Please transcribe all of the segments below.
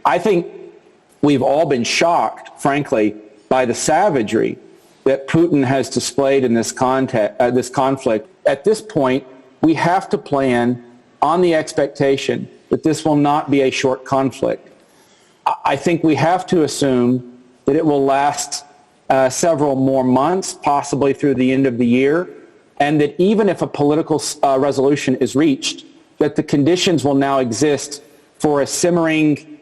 I think we've all been shocked, frankly, by the savagery that Putin has displayed in this conflict. At this point, we have to plan on the expectation that this will not be a short conflict. I think we have to assume that it will last several more months, possibly through the end of the year, and that even if a political resolution is reached, that the conditions will now exist for a simmering,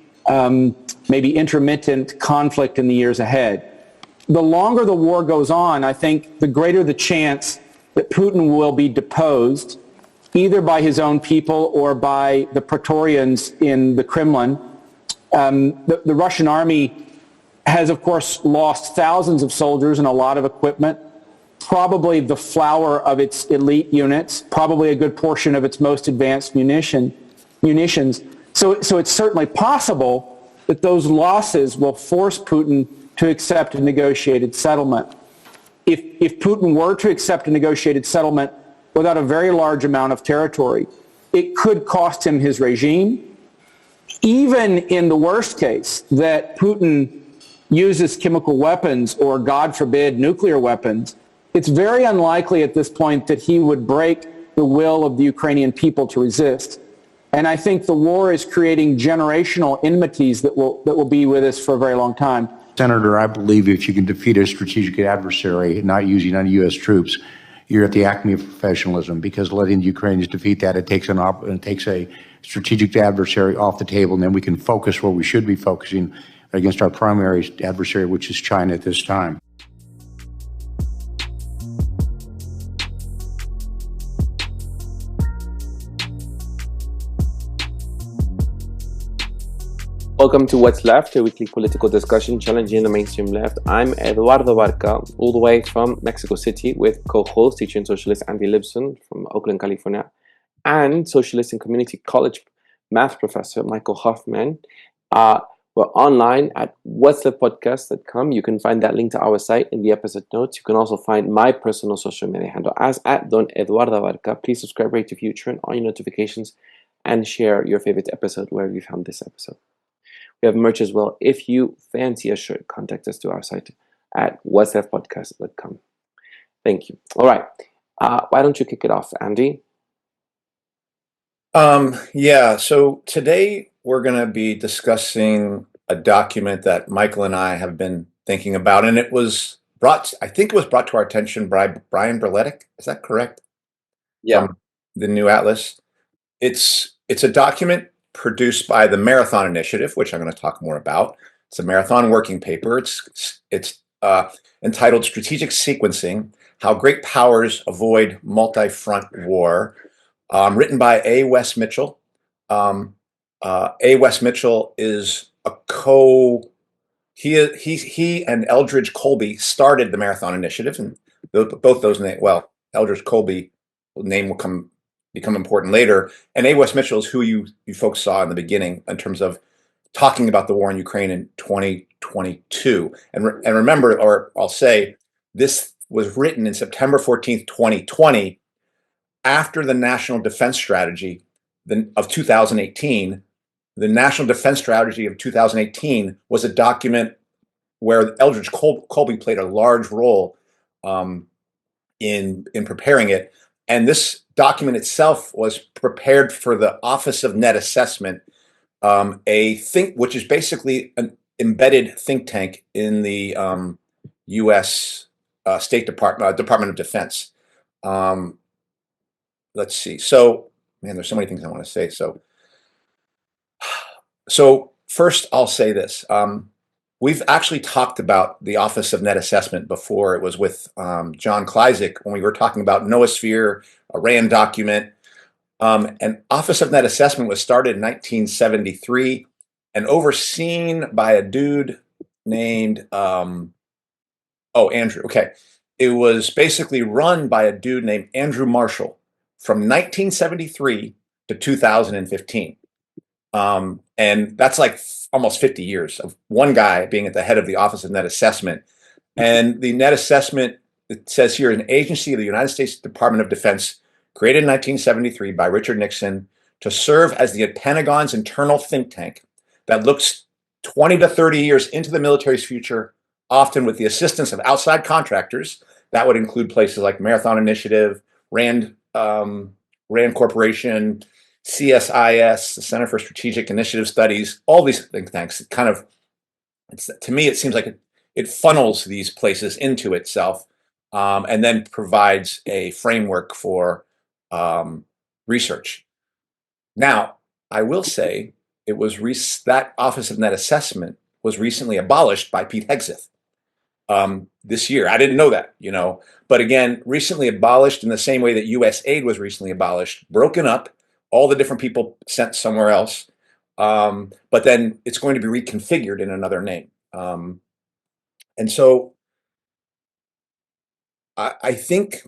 maybe intermittent conflict in the years ahead. The longer the war goes on, I think the greater the chance that Putin will be deposed, either by his own people or by the Praetorians in the Kremlin. The Russian army has, of course, lost thousands of soldiers and a lot of equipment, probably the flower of its elite units, probably a good portion of its most advanced munitions. So it's certainly possible that those losses will force Putin to accept a negotiated settlement. If Putin were to accept a negotiated settlement without a very large amount of territory, it could cost him his regime. Even in the worst case, that Putin uses chemical weapons or, God forbid, nuclear weapons, it's very unlikely at this point that he would break the will of the Ukrainian people to resist. And I think the war is creating generational enmities that will be with us for a very long time. Senator, I believe if you can defeat a strategic adversary not using any U.S. troops, you're at the acme of professionalism, because letting the Ukrainians defeat that, it takes a strategic adversary off the table, and then we can focus where we should be focusing against our primary adversary, which is China at this time. Welcome to What's Left, a weekly political discussion challenging the mainstream left. I'm Eduardo Barca, all the way from Mexico City, with co-host, teacher and socialist Andy Libson from Oakland, California, and socialist and community college math professor Michael Hoffman. We're online at whatsleftpodcast.com. You can find that link to our site in the episode notes. You can also find my personal social media handle as @Don Eduardo Barca. Please subscribe, rate, review, turn on your notifications, and share your favorite episode wherever you found this episode. We have merch as well. If you fancy a shirt, contact us to our site at whatsleftpodcast.com. Thank you. All right. Why don't you kick it off, Andy? So today we're going to be discussing a document that Michael and I have been thinking about, and it was brought to our attention by Brian Berletic. Is that correct? Yeah. From the New Atlas. It's a document produced by the Marathon Initiative, which I'm going to talk more about. It's a marathon working paper. It's entitled Strategic Sequencing: How Great Powers Avoid Multi-Front War, written by Wes Mitchell. Wes Mitchell is he and Eldridge Colby started the Marathon Initiative, and both those names, Eldridge Colby name will become important later. And Wes Mitchell is who you folks saw in the beginning in terms of talking about the war in Ukraine in 2022. And remember, or I'll say, this was written in September 14th, 2020, after the National Defense Strategy of 2018. The National Defense Strategy of 2018 was a document where Eldridge Colby played a large role in preparing it. And this document itself was prepared for the Office of Net Assessment, which is basically an embedded think tank in the U.S. State Department of Defense. Let's see. So, man, there's so many things I want to say. So first, I'll say this. We've actually talked about the Office of Net Assessment before. It was with John Kleisick when we were talking about Noosphere, a RAND document. And Office of Net Assessment was started in 1973 and overseen by a dude named, Andrew. Okay. It was basically run by a dude named Andrew Marshall from 1973 to 2015. And that's like almost 50 years of one guy being at the head of the Office of Net Assessment. And the Net Assessment, it says here, an agency of the United States Department of Defense, created in 1973 by Richard Nixon to serve as the Pentagon's internal think tank that looks 20 to 30 years into the military's future, often with the assistance of outside contractors. That would include places like Marathon Initiative, Rand Corporation, CSIS, the Center for Strategic Initiative Studies, all these think tanks. To me, it seems like it funnels these places into itself, and then provides a framework for research. Now, I will say that Office of Net Assessment was recently abolished by Pete Hegseth this year. I didn't know that, but again, recently abolished in the same way that U.S. aid was recently abolished, broken up, all the different people sent somewhere else, but then it's going to be reconfigured in another name. And so I think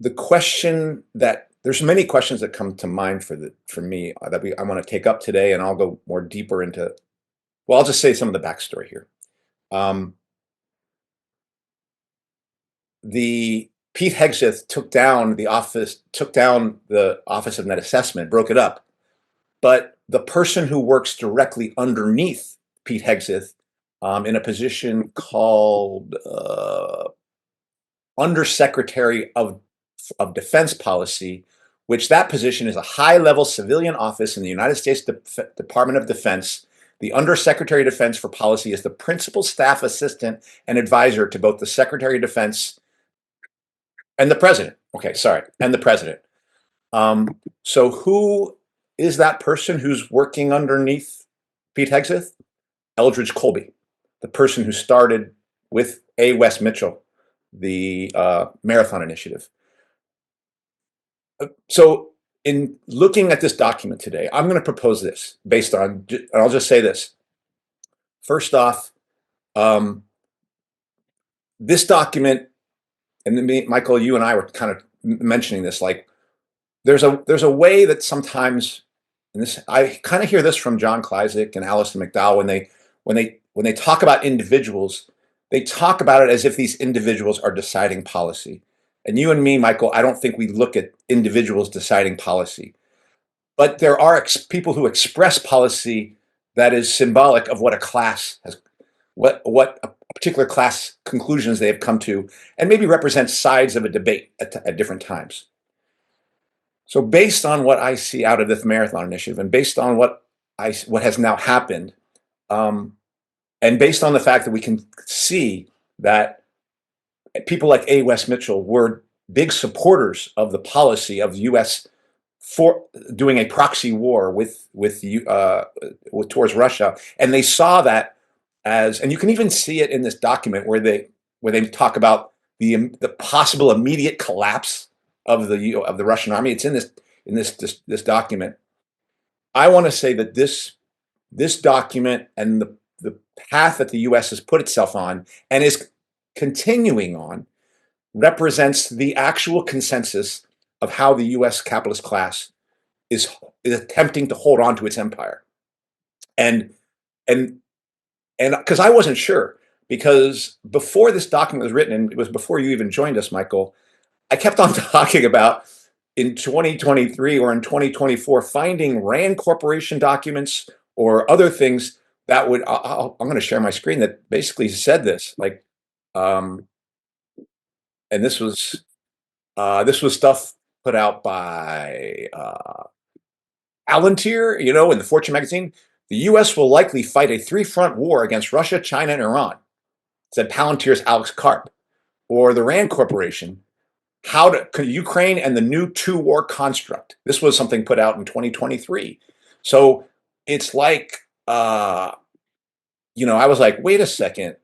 the question that there's many questions that come to mind for me that I want to take up today, and I'll go more deeper into. Well, I'll just say some of the backstory here. The Pete Hegseth took down the Office of Net Assessment, broke it up, but the person who works directly underneath Pete Hegseth in a position called Undersecretary of Defense Policy, which that position is a high-level civilian office in the United States Department of Defense. The Undersecretary of Defense for Policy is the principal staff assistant and advisor to both the Secretary of Defense and the President. And the President. So who is that person who's working underneath Pete Hegseth? Eldridge Colby, the person who started with Wes Mitchell the Marathon Initiative. So in looking at this document today, I'm going to propose this based on, and I'll just say this. First off, this document, and Michael, you and I were kind of mentioning this, like there's a way that sometimes, and this I kind of hear this from John Kleisick and Alison McDowell when they talk about individuals, they talk about it as if these individuals are deciding policy. And you and me, Michael, I don't think we look at individuals deciding policy. But there are people who express policy that is symbolic of what a class has, what a particular class conclusions they have come to, and maybe represent sides of a debate at different times. So based on what I see out of this Marathon Initiative, and based on what has now happened, and based on the fact that we can see that people like Wes Mitchell were big supporters of the policy of the U.S. for doing a proxy war towards Russia, and they saw that as, and you can even see it in this document where they talk about the possible immediate collapse of the Russian army. It's in this document. I want to say that this document and the path that the U.S. has put itself on and is continuing on represents the actual consensus of how the U.S. capitalist class is attempting to hold on to its empire. And because I wasn't sure, because before this document was written, and it was before you even joined us, Michael, I kept on talking about in 2023 or in 2024 finding Rand Corporation documents or other things that would, I'm going to share my screen, that basically said this, like, and this was stuff put out by Palantir, in the Fortune magazine. The U.S. will likely fight a three-front war against Russia, China, and Iran, said Palantir's Alex Karp. Or the Rand Corporation, Ukraine and the new two-war construct. This was something put out in 2023. So it's like, I was like, wait a second.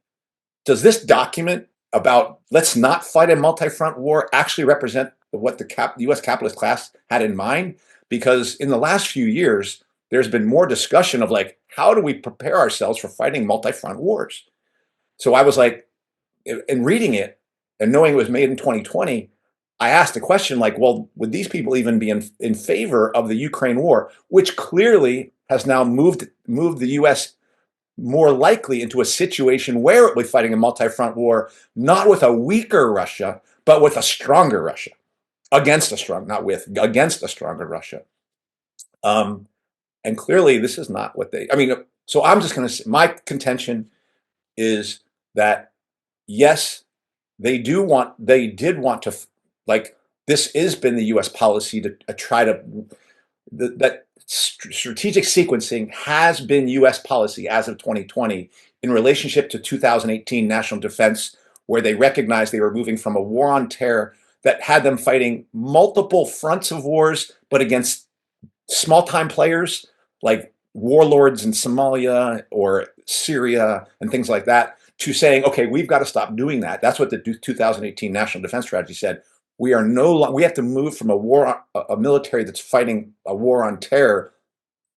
Does this document about let's not fight a multi-front war actually represent what the U.S. capitalist class had in mind? Because in the last few years, there's been more discussion of like, how do we prepare ourselves for fighting multi-front wars? So I was like, in reading it and knowing it was made in 2020, I asked the question like, well, would these people even be in favor of the Ukraine war, which clearly has now moved the U.S. more likely into a situation where it will be fighting a multi-front war, not with a weaker Russia, but with a stronger Russia, against a stronger Russia. And clearly this is not what So I'm just going to say my contention is that yes, they did want to, like, this has been the U.S. policy to try to, that strategic sequencing has been U.S. policy as of 2020 in relationship to 2018 national defense, where they recognized they were moving from a war on terror that had them fighting multiple fronts of wars, but against small-time players like warlords in Somalia or Syria and things like that, to saying, okay, we've got to stop doing that. That's what the 2018 National Defense Strategy said. We have to move from a military that's fighting a war on terror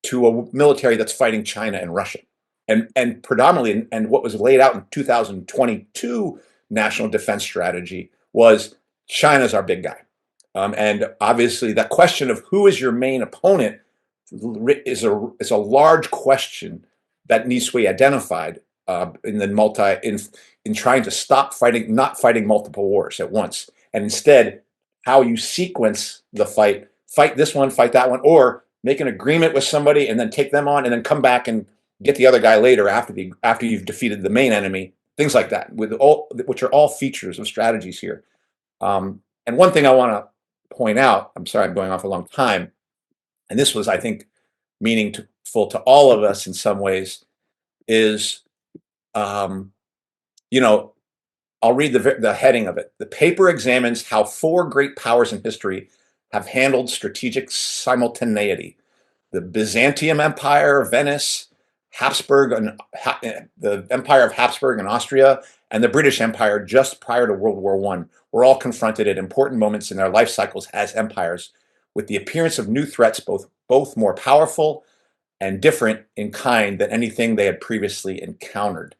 to a military that's fighting China and Russia. And predominantly, and what was laid out in 2022 National Defense Strategy was China's our big guy. And obviously, that question of who is your main opponent is a large question that needs to be identified in trying to stop not fighting multiple wars at once, and instead how you sequence the fight this one, fight that one, or make an agreement with somebody and then take them on, and then come back and get the other guy later after you've defeated the main enemy. Things like that, which are all features of strategies here. And one thing I want to point out, I'm sorry I'm going off a long time, and this was, I think, meaningful to all of us in some ways, is, I'll read the heading of it. The paper examines how 4 great powers in history have handled strategic simultaneity: the Byzantium Empire, Venice, the Empire of Habsburg and Austria, and the British Empire just prior to World War I were all confronted at important moments in their life cycles as empires, with the appearance of new threats, both more powerful and different in kind than anything they had previously encountered.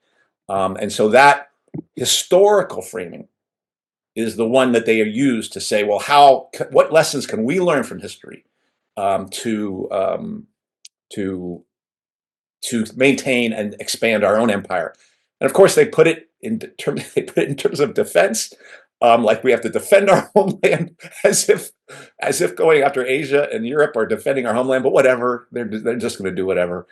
And so that historical framing is the one that they are used to say, well, what lessons can we learn from history to maintain and expand our own empire? And of course, they put it in terms of defense, like we have to defend our homeland, as if going after Asia and Europe are defending our homeland. But whatever, they're just going to do whatever.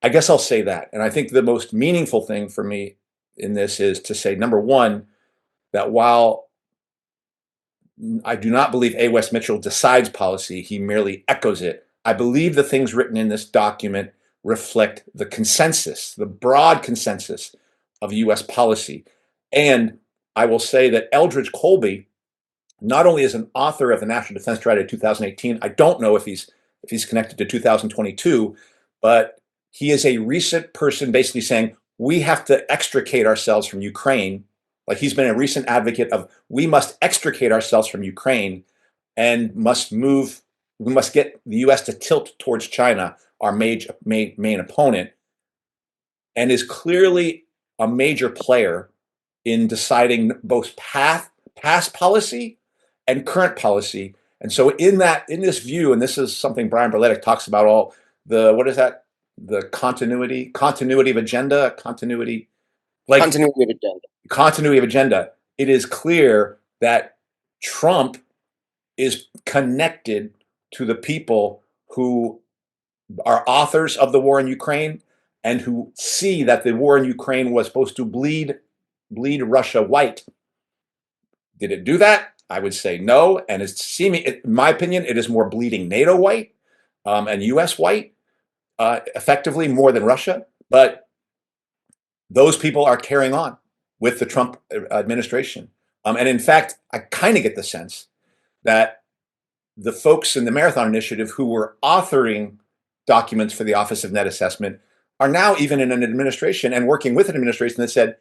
I guess I'll say that. And I think the most meaningful thing for me in this is to say, number one, that while I do not believe A. Wes Mitchell decides policy, he merely echoes it. I believe the things written in this document reflect the consensus, the broad consensus of U.S. policy. And I will say that Eldridge Colby, not only is an author of the National Defense Strategy of 2018, I don't know if he's connected to 2022, but he is a recent person basically saying we have to extricate ourselves from Ukraine. Like, he's been a recent advocate of we must extricate ourselves from Ukraine and we must get the U.S. to tilt towards China, our main opponent, and is clearly a major player in deciding both past policy and current policy. And so in this view, and this is something Brian Berletic talks about, all the, what is that? The continuity of agenda, continuity of agenda. It is clear that Trump is connected to the people who are authors of the war in Ukraine and who see that the war in Ukraine was supposed to bleed Russia white. Did it do that? I would say no. And in my opinion, it is more bleeding NATO white and US white, effectively more than Russia. But those people are carrying on with the Trump administration. And in fact, I kind of get the sense that the folks in the Marathon Initiative who were authoring documents for the Office of Net Assessment are now even in an administration and working with an administration that said,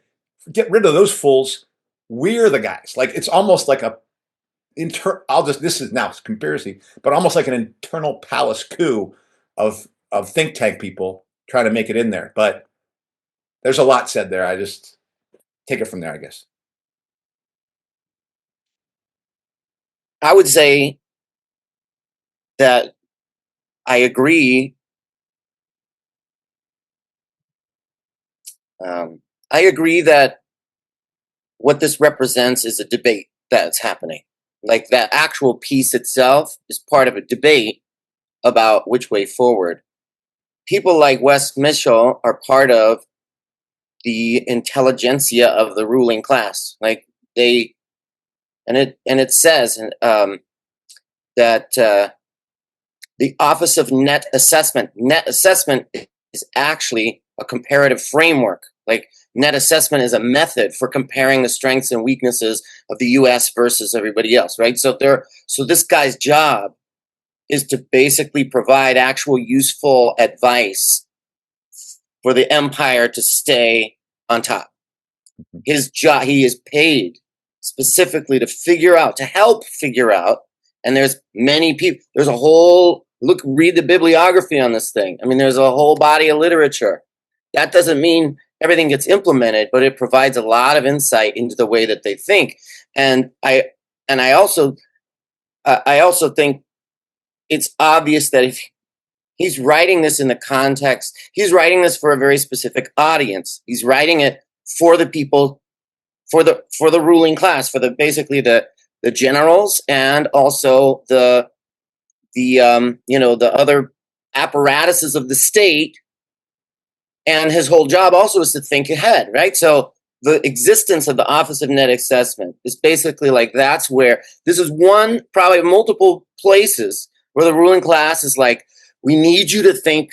get rid of those fools. We're the guys. Like, it's almost like this is now conspiracy, but almost like an internal palace coup of think tank people trying to make it in there. But there's a lot said there. I just take it from there, I guess. I would say that I agree. I agree that what this represents is a debate that's happening. Like, that actual piece itself is part of a debate about which way forward. people like Wes Mitchell are part of the intelligentsia of the ruling class. Like they, and it says that the Office of Net Assessment is actually a comparative framework. Like net assessment is a method for comparing the strengths and weaknesses of the U.S. versus everybody else, right? So this guy's job is to basically provide actual useful advice for the empire to stay on top. His job, he is paid specifically to help figure out, and there's many people, there's a whole, read the bibliography on this thing. I mean, there's a whole body of literature. That doesn't mean everything gets implemented, but it provides a lot of insight into the way that they think. And I also think it's obvious that if he's writing this in the context, he's writing this for a very specific audience. He's writing it for the people, for the ruling class, for basically the generals, and also the other apparatuses of the state. And his whole job also is to think ahead, right? So the existence of the Office of Net Assessment is basically like, that's where, this is one, probably multiple places where the ruling class is like, we need you to think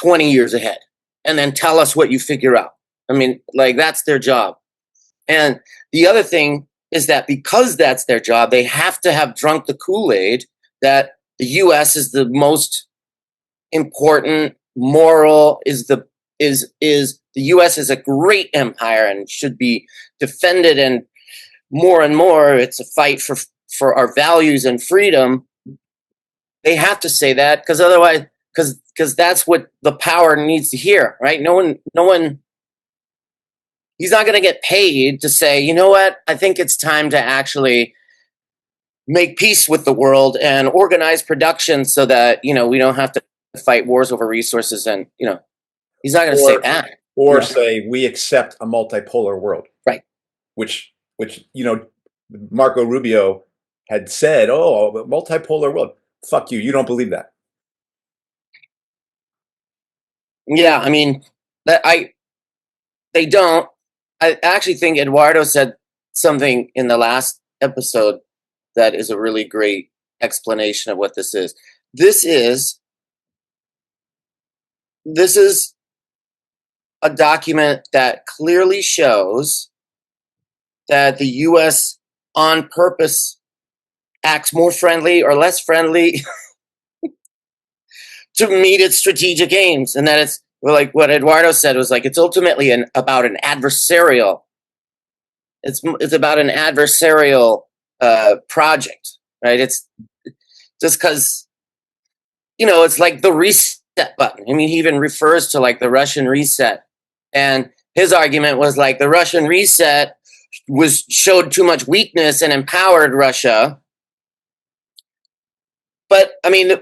20 years ahead and then tell us what you figure out. I mean, like, that's their job. And the other thing is that because that's their job, they have to have drunk the Kool-Aid that the U.S. is the most important moral, the U.S. is a great empire and should be defended, and more it's a fight for our values and freedom. They have to say that, because otherwise, because that's what the power needs to hear, right? No one. He's not going to get paid to say, you know what, I think it's time to actually make peace with the world and organize production so that, we don't have to fight wars over resources. And, he's not going to say that. Or say, we accept a multipolar world. Right. Which, Marco Rubio had said, oh, a multipolar world. Fuck you. You don't believe that. Yeah, I mean, they don't. I actually think Eduardo said something in the last episode that is a really great explanation of what this is. This is a document that clearly shows that the U.S. on purpose acts more friendly or less friendly to meet its strategic aims, and that it's, like what Eduardo said, was like, it's ultimately about an adversarial. It's about an adversarial project, right? It's just because, it's like the reset button. I mean, he even refers to like the Russian reset, and his argument was like the Russian reset showed too much weakness and empowered Russia. But I mean,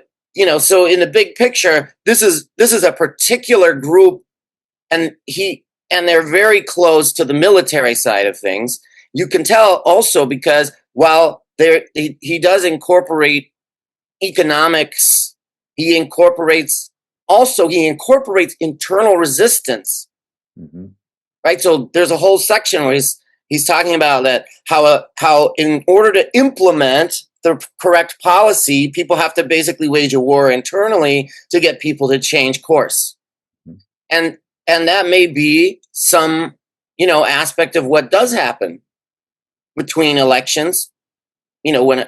so in the big picture, this is a particular group, and they're very close to the military side of things. You can tell also because while he does incorporate economics, he incorporates internal resistance. Mm-hmm. Right? So there's a whole section where he's talking about that, how in order to implement the correct policy, people have to basically wage a war internally to get people to change course. Mm-hmm. And that may be some, aspect of what does happen between elections. When,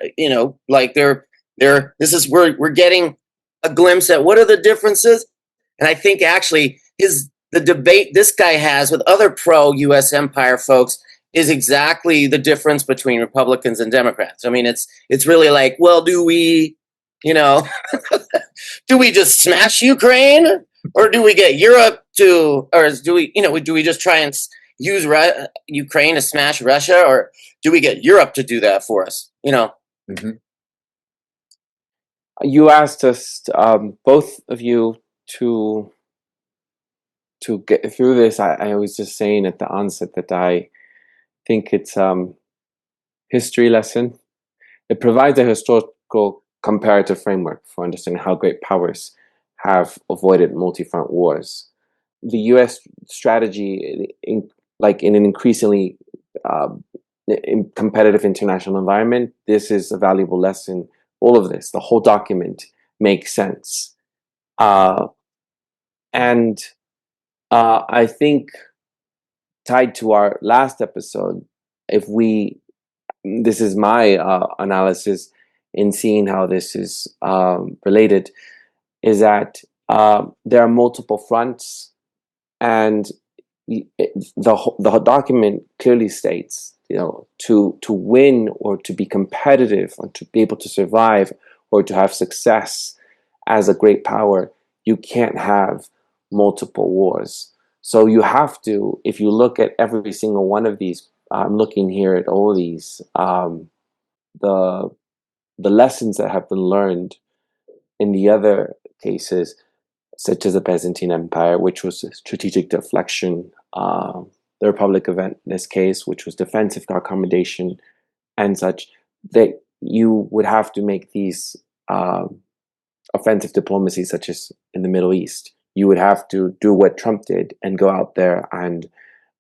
like we're getting a glimpse at what are the differences. And I think actually the debate this guy has with other pro-US empire folks is exactly the difference between Republicans and Democrats. I mean, it's really like, well, do we do we just smash Ukraine, or do we get Europe to, or do we just try and use Ukraine to smash Russia, or do we get Europe to do that for us? Mm-hmm. You asked us, both of you, to get through this. I was just saying at the onset that I think it's history lesson. It provides a historical comparative framework for understanding how great powers have avoided multi-front wars. The U.S. strategy, in an increasingly competitive international environment, this is a valuable lesson. All of this, the whole document makes sense. And I think, tied to our last episode, this is my analysis in seeing how this is related, is that there are multiple fronts, and the document clearly states, to win or to be competitive or to be able to survive or to have success as a great power, you can't have multiple wars. So you have to, if you look at every single one of these, I'm looking here at all these, the lessons that have been learned in the other cases, such as the Byzantine Empire, which was a strategic deflection, the Republic event in this case, which was defensive accommodation and such, that you would have to make these offensive diplomacy, such as in the Middle East. You would have to do what Trump did and go out there and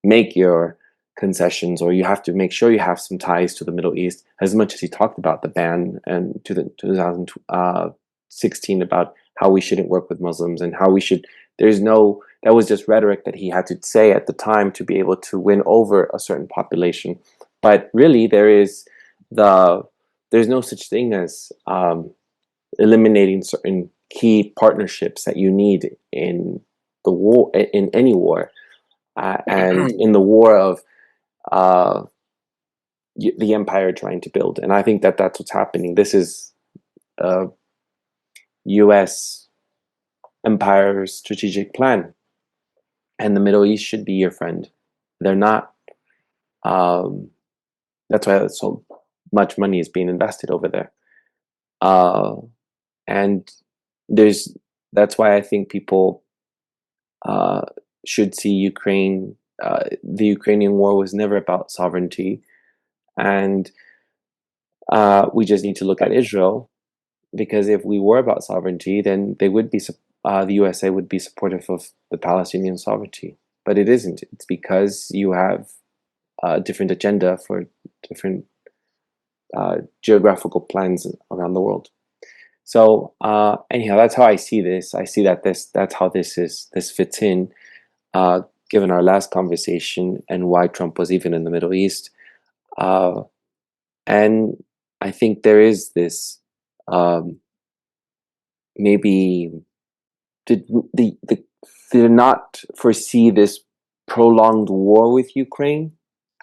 make your concessions, or you have to make sure you have some ties to the Middle East, as much as he talked about the ban and to the 2016 about how we shouldn't work with Muslims and how we should. That was just rhetoric that he had to say at the time to be able to win over a certain population. But really, there's no such thing as eliminating certain key partnerships that you need in the war, in any war, and in the war of the empire trying to build. And I think that that's what's happening. This is U.S. empire's strategic plan, and the Middle East should be your friend. They're not. That's why so much money is being invested over there. And that's why I think people should see Ukraine. The Ukrainian war was never about sovereignty, and we just need to look at Israel, because if we were about sovereignty, then they would be the USA would be supportive of the Palestinian sovereignty. But it isn't. It's because you have a different agenda for different geographical plans around the world. So anyhow, that's how I see this. I see that that's how this fits in, given our last conversation and why Trump was even in the Middle East. And I think there is this maybe did not foresee this prolonged war with Ukraine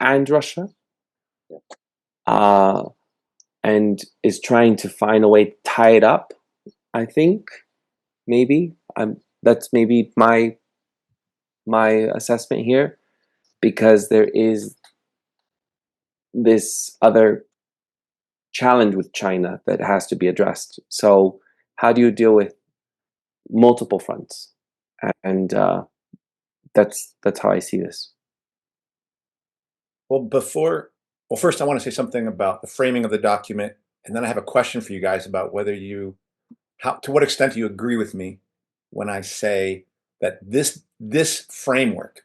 and Russia, and is trying to find a way to tie it up. I think maybe that's maybe my assessment here, because there is this other challenge with China that has to be addressed. So how do you deal with multiple fronts? And that's how I see this. Well, first I want to say something about the framing of the document, and then I have a question for you guys about to what extent do you agree with me when I say that this framework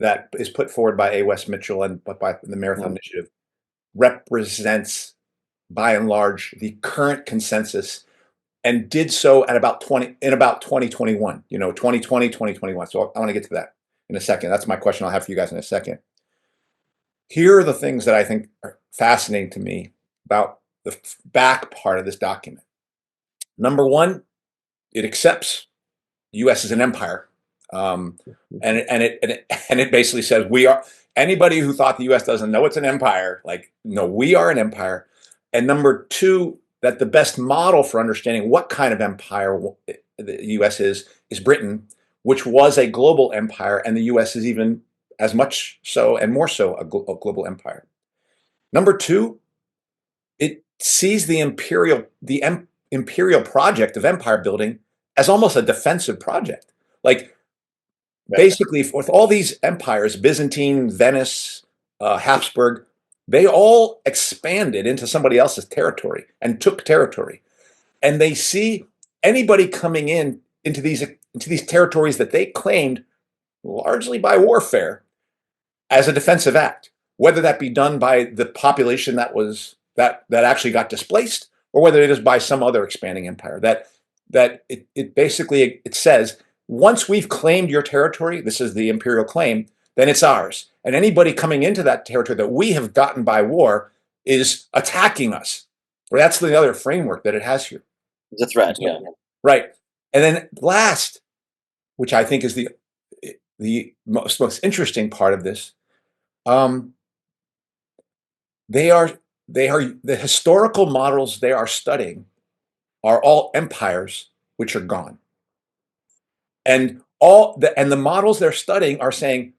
that is put forward by Wes Mitchell and by the Marathon Initiative represents, by and large, the current consensus, and did so at about 2021, 2020, 2021. So I want to get to that in a second. That's my question I'll have for you guys in a second. Here are the things that I think are fascinating to me about the back part of this document. Number one, it accepts the U.S. as an empire, and it basically says we are. Anybody who thought the U.S. doesn't know it's an empire, no, we are an empire. And number two, that the best model for understanding what kind of empire the U.S. is Britain, which was a global empire, and the U.S. is even as much so and more so a global empire. Number two, it sees the imperial project of empire building as almost a defensive project. Basically, with all these empires, Byzantine, Venice, Habsburg, they all expanded into somebody else's territory and took territory. And they see anybody coming into these territories that they claimed largely by warfare as a defensive act, whether that be done by the population that actually got displaced, or whether it is by some other expanding empire. That it basically it says, once we've claimed your territory, this is the imperial claim, then it's ours. And anybody coming into that territory that we have gotten by war is attacking us. Or that's the other framework that it has here. The threat, yeah. Right. And then last, which I think is the most interesting part of this, they are the historical models they are studying are all empires which are gone. And the models they're studying are saying,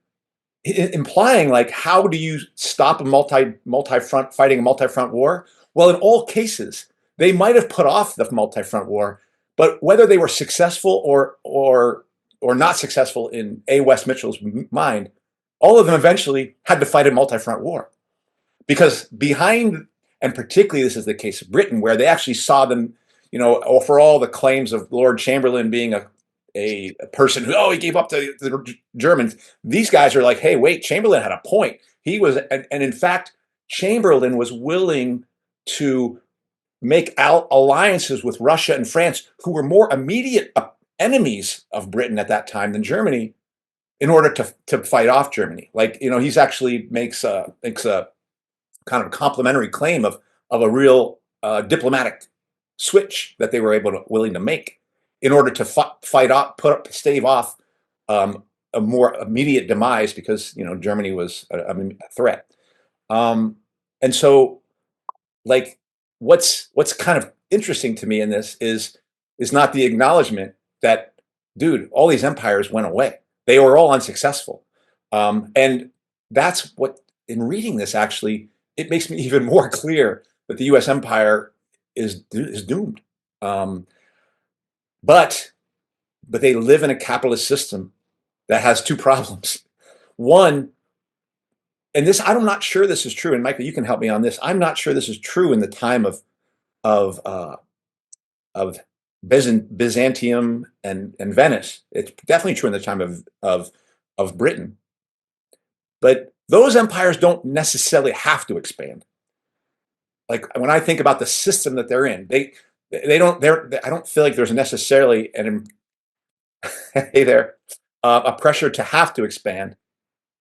implying like, how do you stop a multi-front fighting a multi-front war? Well, in all cases, they might have put off the multi-front war, but whether they were successful or not successful in Wes Mitchell's mind, all of them eventually had to fight a multi-front war. Because behind, and particularly this is the case of Britain, where they actually saw them, for all the claims of Lord Chamberlain being a person who, he gave up to the Germans, these guys are like, hey, wait, Chamberlain had a point. He was, and in fact, Chamberlain was willing to make alliances with Russia and France, who were more immediate enemies of Britain at that time than Germany, in order to fight off Germany. Like, he's actually makes a kind of complimentary claim of a real diplomatic switch that they were willing to make in order to stave off a more immediate demise, because Germany was a threat. And so, like, what's kind of interesting to me in this is not the acknowledgement that, dude, all these empires went away. They were all unsuccessful. And that's what, in reading this, actually, it makes me even more clear that the U.S. empire is doomed. But they live in a capitalist system that has two problems. One, and this, I'm not sure this is true, and Michael, you can help me on this. I'm not sure this is true in the time of Byzantium and Venice. It's definitely true in the time of Britain. But those empires don't necessarily have to expand. Like, when I think about the system that they're in, I don't feel like there's necessarily a pressure to have to expand.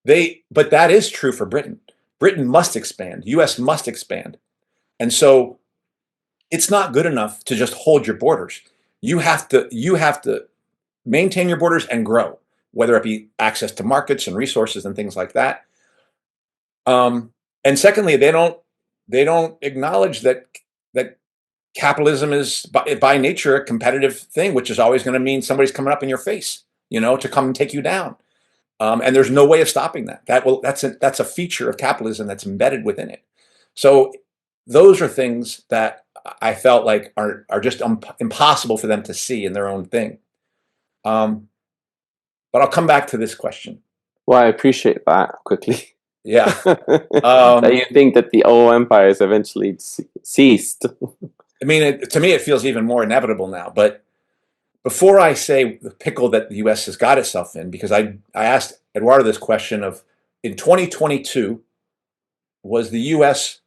But that is true for Britain. Britain must expand. U.S. must expand. And so it's not good enough to just hold your borders. You have to maintain your borders and grow, whether it be access to markets and resources and things like that. And secondly, they don't acknowledge that capitalism is by nature a competitive thing, which is always going to mean somebody's coming up in your face, to come and take you down. And there's no way of stopping that. That's a feature of capitalism that's embedded within it. So those are things that I felt like are just impossible for them to see in their own thing. But I'll come back to this question. Well, I appreciate that quickly. Yeah. That you think that the old empires eventually ceased. I mean, to me, it feels even more inevitable now. But before I say the pickle that the U.S. has got itself in, because I asked Eduardo this question of, in 2022, was the U.S.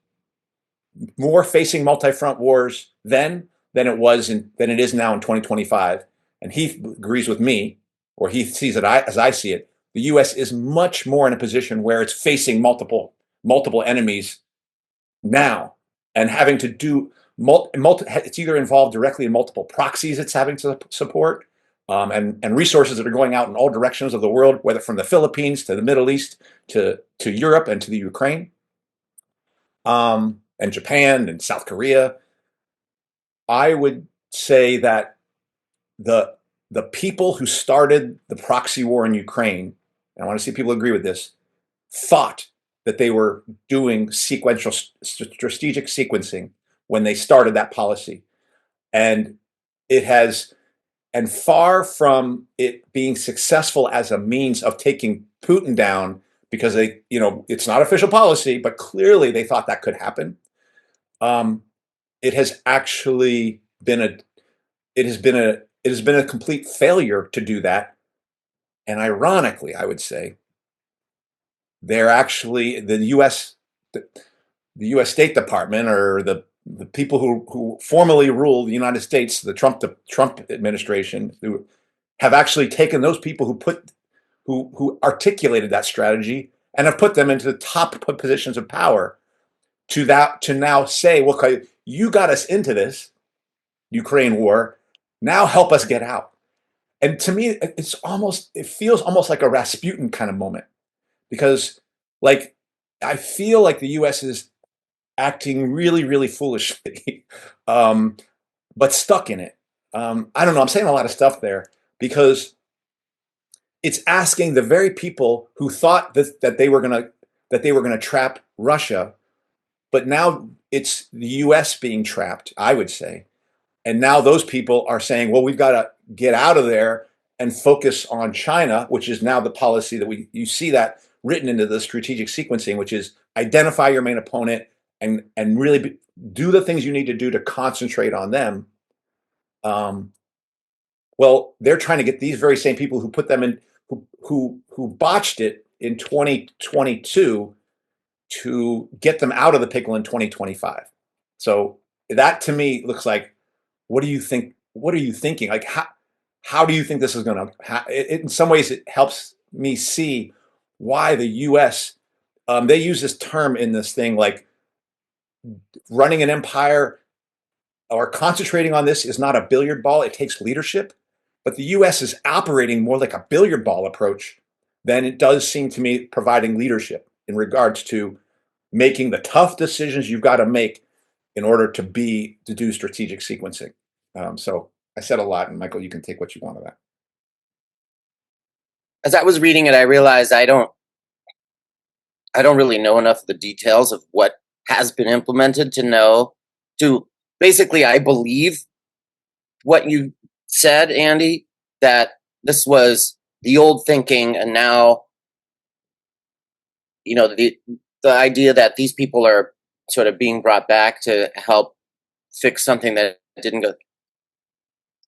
more facing multi-front wars then than it is now in 2025? And he agrees with me, or he sees it as I see it. The U.S. is much more in a position where it's facing multiple enemies now, and having to do it's either involved directly in multiple proxies it's having to support, and resources that are going out in all directions of the world, whether from the Philippines to the Middle East to Europe and to the Ukraine, and Japan and South Korea. I would say that the people who started the proxy war in Ukraine, and I want to see people agree with this, thought that they were doing sequential strategic sequencing when they started that policy. And far from it being successful as a means of taking Putin down, because it's not official policy, but clearly they thought that could happen. It has actually been it has been a complete failure to do that. And ironically, I would say, they're actually the U.S. State Department, or the people who formerly ruled the United States, the Trump administration, who have actually taken those people who articulated that strategy and have put them into the top positions of power to now say, well, okay, you got us into this Ukraine war, now help us get out. And to me, it feels almost like a Rasputin kind of moment, because like I feel like the U.S. is acting really, really foolishly, but stuck in it. I don't know. I'm saying a lot of stuff there because it's asking the very people who thought that they were gonna trap Russia, but now it's the U.S. being trapped, I would say. And now those people are saying, well, we've got to get out of there and focus on China, which is now the policy that you see that written into the strategic sequencing, which is identify your main opponent and really do the things you need to do to concentrate on them. Well, they're trying to get these very same people who put them in, who botched it in 2022 to get them out of the pickle in 2025. So that to me looks like, what do you think? What are you thinking? Like, how do you think this is going to? In some ways, it helps me see why the U.S. They use this term in this thing, like running an empire or concentrating on this is not a billiard ball. It takes leadership, but the U.S. is operating more like a billiard ball approach than it does seem to me providing leadership in regards to making the tough decisions you've got to make in order to do strategic sequencing. So I said a lot, and Michael, you can take what you want of that. As I was reading it, I realized I don't really know enough of the details of what has been implemented to basically, I believe what you said, Andy, that this was the old thinking, and now, the idea that these people are sort of being brought back to help fix something that didn't go.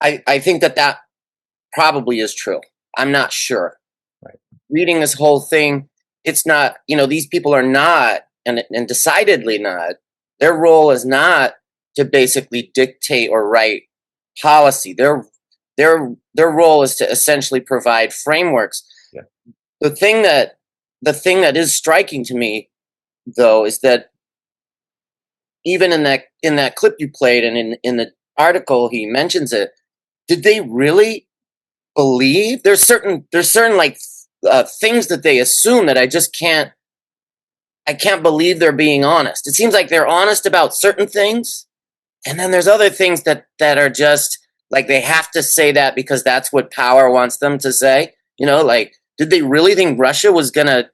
I think that probably is true. I'm not sure. Right. Reading this whole thing, it's not, these people are not, and decidedly not, their role is not to basically dictate or write policy. Their role is to essentially provide frameworks. Yeah. The thing that is striking to me, though, is that even in that clip you played and in the article he mentions it, did they really believe? There's certain like things that they assume that I can't believe they're being honest. It seems like they're honest about certain things, and then there's other things that are just like they have to say that because that's what power wants them to say. Like, did they really think Russia was gonna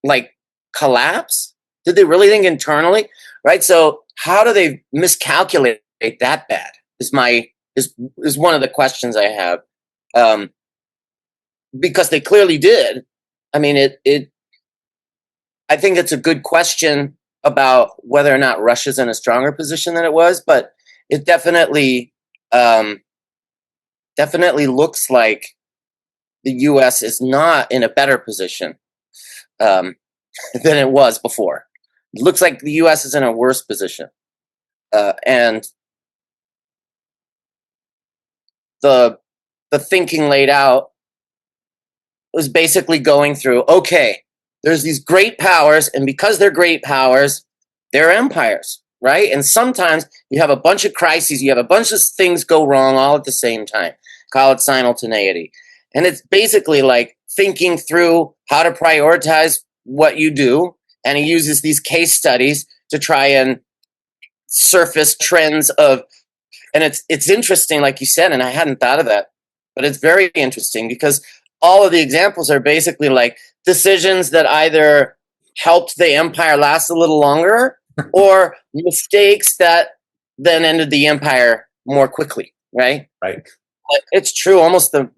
like collapse? Did they really think internally? Right? So how do they miscalculate that bad? Is one of the questions I have. Because they clearly did. I mean, I think it's a good question about whether or not Russia's in a stronger position than it was, but it definitely looks like the U.S. is not in a better position than it was before. It looks like the U.S. is in a worse position, and the thinking laid out was basically going through, okay, there's these great powers, and because they're great powers, they're empires, right? And sometimes you have a bunch of crises, you have a bunch of things go wrong all at the same time. Call it simultaneity. And it's basically like thinking through how to prioritize what you do, and he uses these case studies to try and surface trends of, and it's interesting, like you said, and I hadn't thought of that, but it's very interesting because all of the examples are basically like decisions that either helped the empire last a little longer or mistakes that then ended the empire more quickly, right? Right. It's true.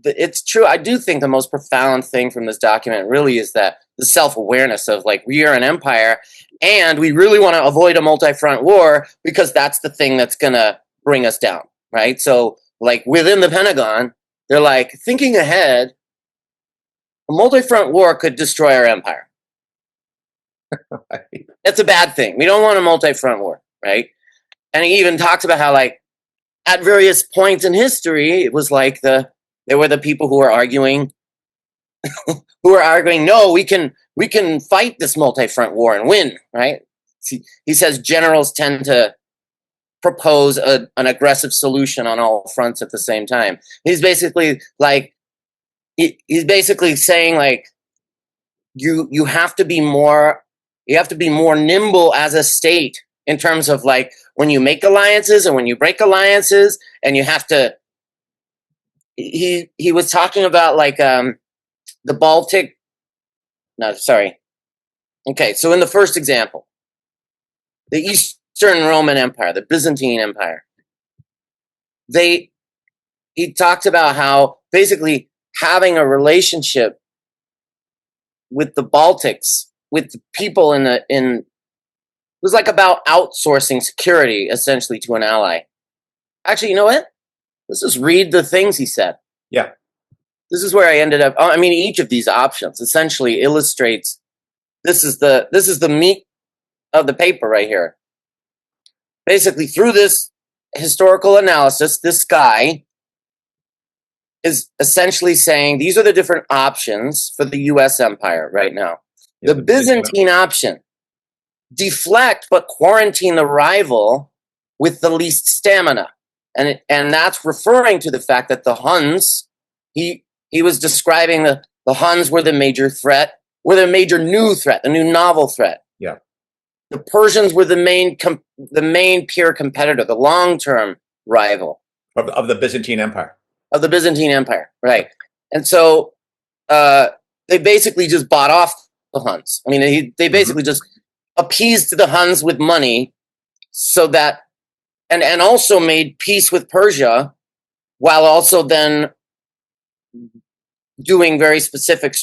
It's true. I do think the most profound thing from this document really is that the self-awareness of like, we are an empire and we really want to avoid a multi-front war because that's the thing that's going to bring us down, right? So like within the Pentagon, they're like thinking ahead, a multi-front war could destroy our empire. That's a bad thing. We don't want a multi-front war, right? And he even talks about how like at various points in history, it was like there were the people who were arguing no, we can fight this multi-front war and win, right? He says generals tend to propose an aggressive solution on all fronts at the same time. He's basically like he's basically saying like you have to be more nimble as a state in terms of like when you make alliances and when you break alliances, and you have to. He was talking about like the Baltic. No, sorry. Okay, so in the first example, the Eastern Roman Empire, the Byzantine Empire, he talked about how basically having a relationship with the Baltics, with the people it was like about outsourcing security essentially to an ally. Actually, you know what? Let's just read the things he said. Yeah. This is where I ended up. I mean, each of these options essentially illustrates. This is the meat of the paper right here. Basically, through this historical analysis, this guy is essentially saying these are the different options for the U.S. empire right now. Yeah, the Byzantine option: deflect but quarantine the rival with the least stamina, and that's referring to the fact that the Huns. He was describing the Huns were the major threat, were the major new threat, the new novel threat. Yeah. The Persians were the main peer competitor, the long-term rival of the Byzantine Empire. Of the Byzantine Empire, right? And so they basically just bought off the Huns. I mean, they basically just appeased the Huns with money, so that, and also made peace with Persia, while also then doing very specific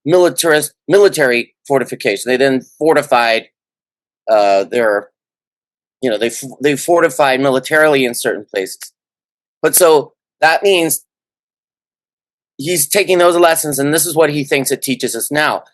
military fortification. They then fortified they fortified militarily in certain places. But so that means he's taking those lessons, and this is what he thinks it teaches us now,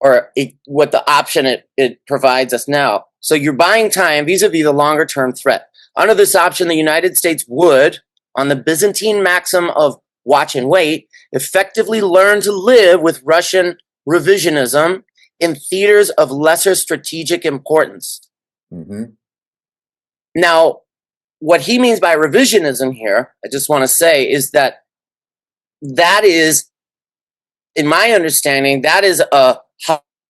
or what the option it provides us now. So you're buying time vis-a-vis the longer term threat. Under this option, the United States would, on the Byzantine maxim of watch and wait, effectively learn to live with Russian revisionism in theaters of lesser strategic importance. Now, what he means by revisionism here, I just want to say, is that is, in my understanding, that is a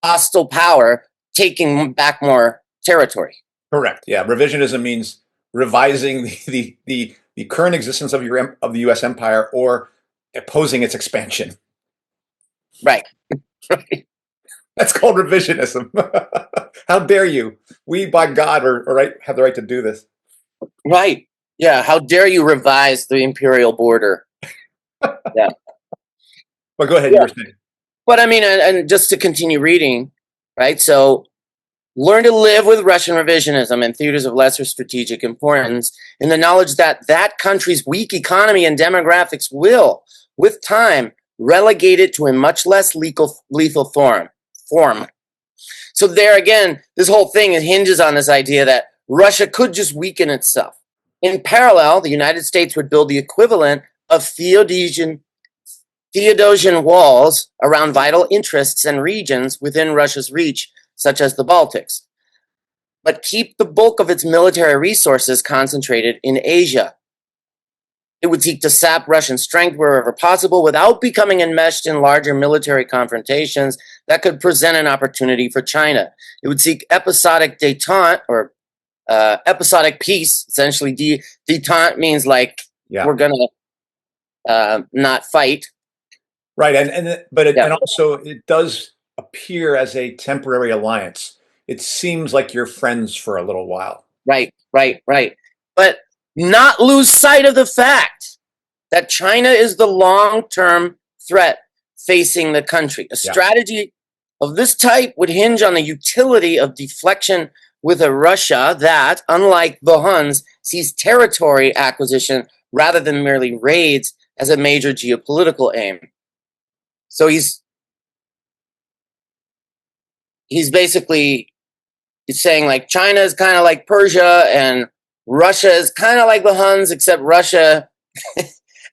hostile power taking back more territory. Correct. Yeah, revisionism means revising the current existence of the U.S. empire or opposing its expansion. Right. Right. That's called revisionism. How dare you? We, by God, have the right to do this. Right. Yeah. How dare you revise the imperial border? Yeah. Well, go ahead. Yeah. You were saying. But I mean, and just to continue reading, right? So, learn to live with Russian revisionism in theaters of lesser strategic importance, in the knowledge that that country's weak economy and demographics will, with time, relegate it to a much less lethal form. So there again, this whole thing hinges on this idea that Russia could just weaken itself. In parallel, the United States would build the equivalent of Theodosian walls around vital interests and regions within Russia's reach, such as the Baltics, but keep the bulk of its military resources concentrated in Asia. It would seek to sap Russian strength wherever possible without becoming enmeshed in larger military confrontations that could present an opportunity for China. It would seek episodic détente, or episodic peace. Essentially, détente means like we're going to not fight. Right, and also it does appear as a temporary alliance. It seems like you're friends for a little while. Right. But not lose sight of the fact that China is the long-term threat facing the country. A strategy of this type would hinge on the utility of deflection with a Russia that, unlike the Huns, sees territory acquisition rather than merely raids as a major geopolitical aim. So he's basically saying like China is kind of like Persia and Russia is kind of like the Huns, except Russia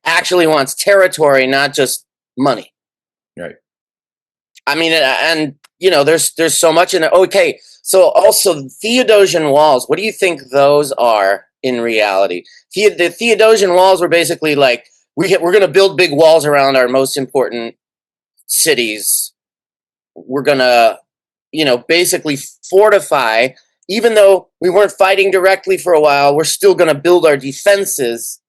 actually wants territory, not just money. Right. I mean, and you know, there's so much in it. Okay, so also Theodosian walls. What do you think those are in reality? The Theodosian walls were basically like we're going to build big walls around our most important cities. We're going to, you know, basically fortify. Even though we weren't fighting directly for a while, we're still going to build our defenses.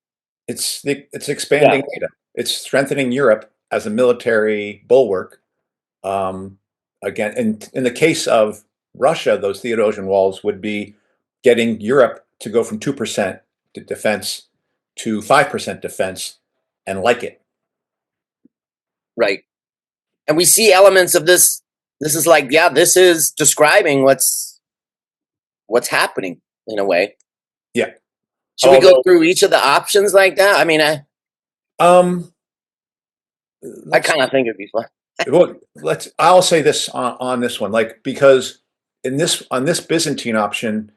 It's expanding NATO. It's strengthening Europe as a military bulwark. Again, in the case of Russia, those Theodosian walls would be getting Europe to go from 2% defense to 5% defense, and like it. Right. And we see elements of this. This is like, yeah, this is describing what's happening in a way. Yeah. Should we go through each of the options like that? I mean, I kind of think it'd be fun. Well, I'll say this on this one, like, because on this Byzantine option,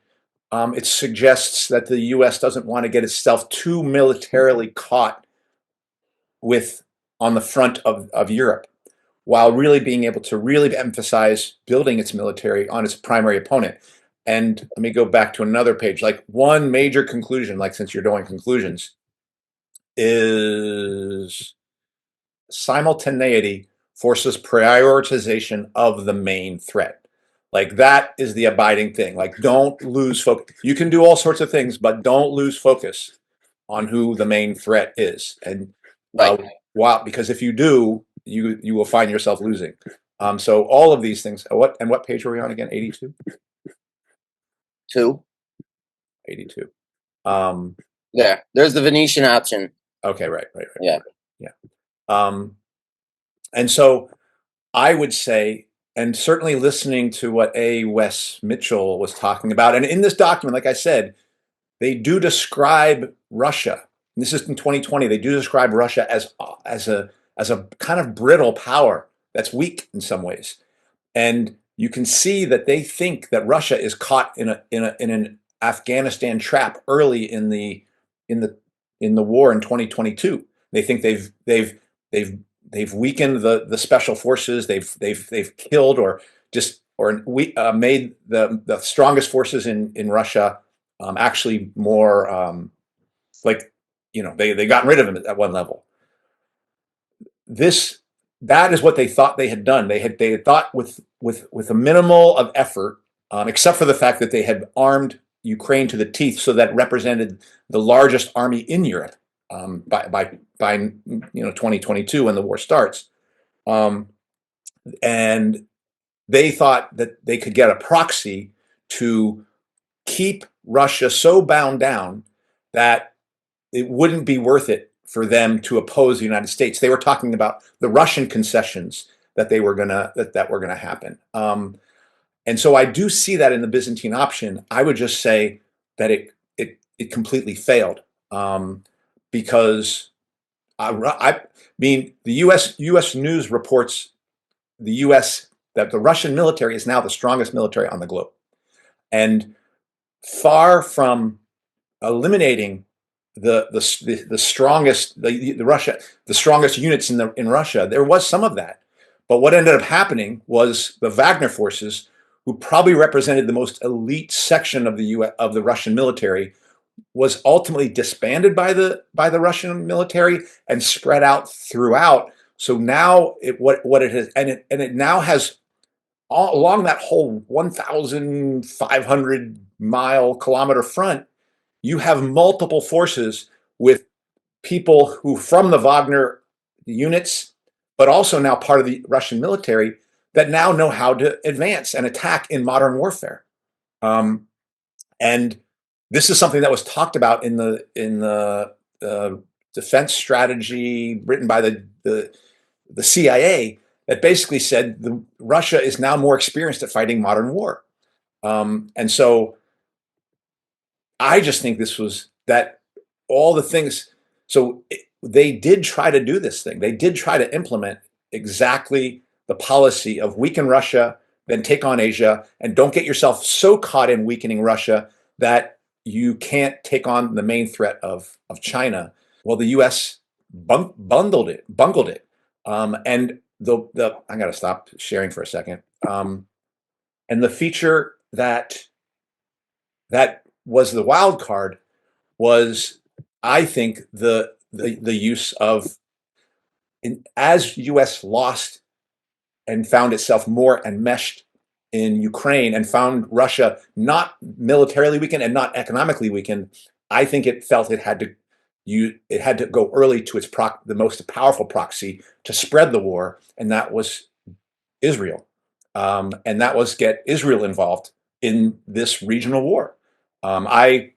it suggests that the U.S. doesn't want to get itself too militarily caught on the front of Europe, while really being able to really emphasize building its military on its primary opponent. And let me go back to another page. Like, one major conclusion, like, since you're doing conclusions, is simultaneity forces prioritization of the main threat. Like, that is the abiding thing. Like, don't lose focus. You can do all sorts of things, but don't lose focus on who the main threat is. And because if you do, you will find yourself losing. So all of these things. What page were we on again? 82? 82. There's the Venetian option. Okay, right. Yeah. And so I would say, and certainly listening to what Wes Mitchell was talking about, and in this document, like I said, they do describe Russia. And this is in 2020. They do describe Russia as a kind of brittle power that's weak in some ways, and you can see that they think that Russia is caught in an Afghanistan trap early in the war in 2022. They think they've weakened the special forces. They've killed or made the strongest forces in Russia actually more they got rid of them at one level. That is what they thought they had done. They had thought with a minimal of effort, except for the fact that they had armed Ukraine to the teeth, so that represented the largest army in Europe by 2022 when the war starts, and they thought that they could get a proxy to keep Russia so bound down that it wouldn't be worth it for them to oppose the United States. They were talking about the Russian concessions that were gonna happen. And so I do see that in the Byzantine option. I would just say that it completely failed, because I mean, the U.S. news reports that the Russian military is now the strongest military on the globe, and far from eliminating the strongest the strongest units in Russia. There was some of that, but what ended up happening was the Wagner forces, who probably represented the most elite section of the Russian military, was ultimately disbanded by the Russian military and spread out throughout. So now what it has, and it now has all along that whole 1,500 kilometer front. You have multiple forces with people who from the Wagner units, but also now part of the Russian military, that now know how to advance and attack in modern warfare. And this is something that was talked about in the defense strategy written by the CIA, that basically said Russia is now more experienced at fighting modern war. And so I just think this was that all the things. So they did try to do this thing. They did try to implement exactly the policy of weaken Russia, then take on Asia, and don't get yourself so caught in weakening Russia that you can't take on the main threat of China. Well, the U.S. bungled it, and the I got to stop sharing for a second. And the feature that was the wild card was, I think, the use of, as U.S. lost and found itself more enmeshed in Ukraine and found Russia not militarily weakened and not economically weakened. I think it felt it had to go early to the most powerful proxy to spread the war, and that was Israel, and that was get Israel involved in this regional war. I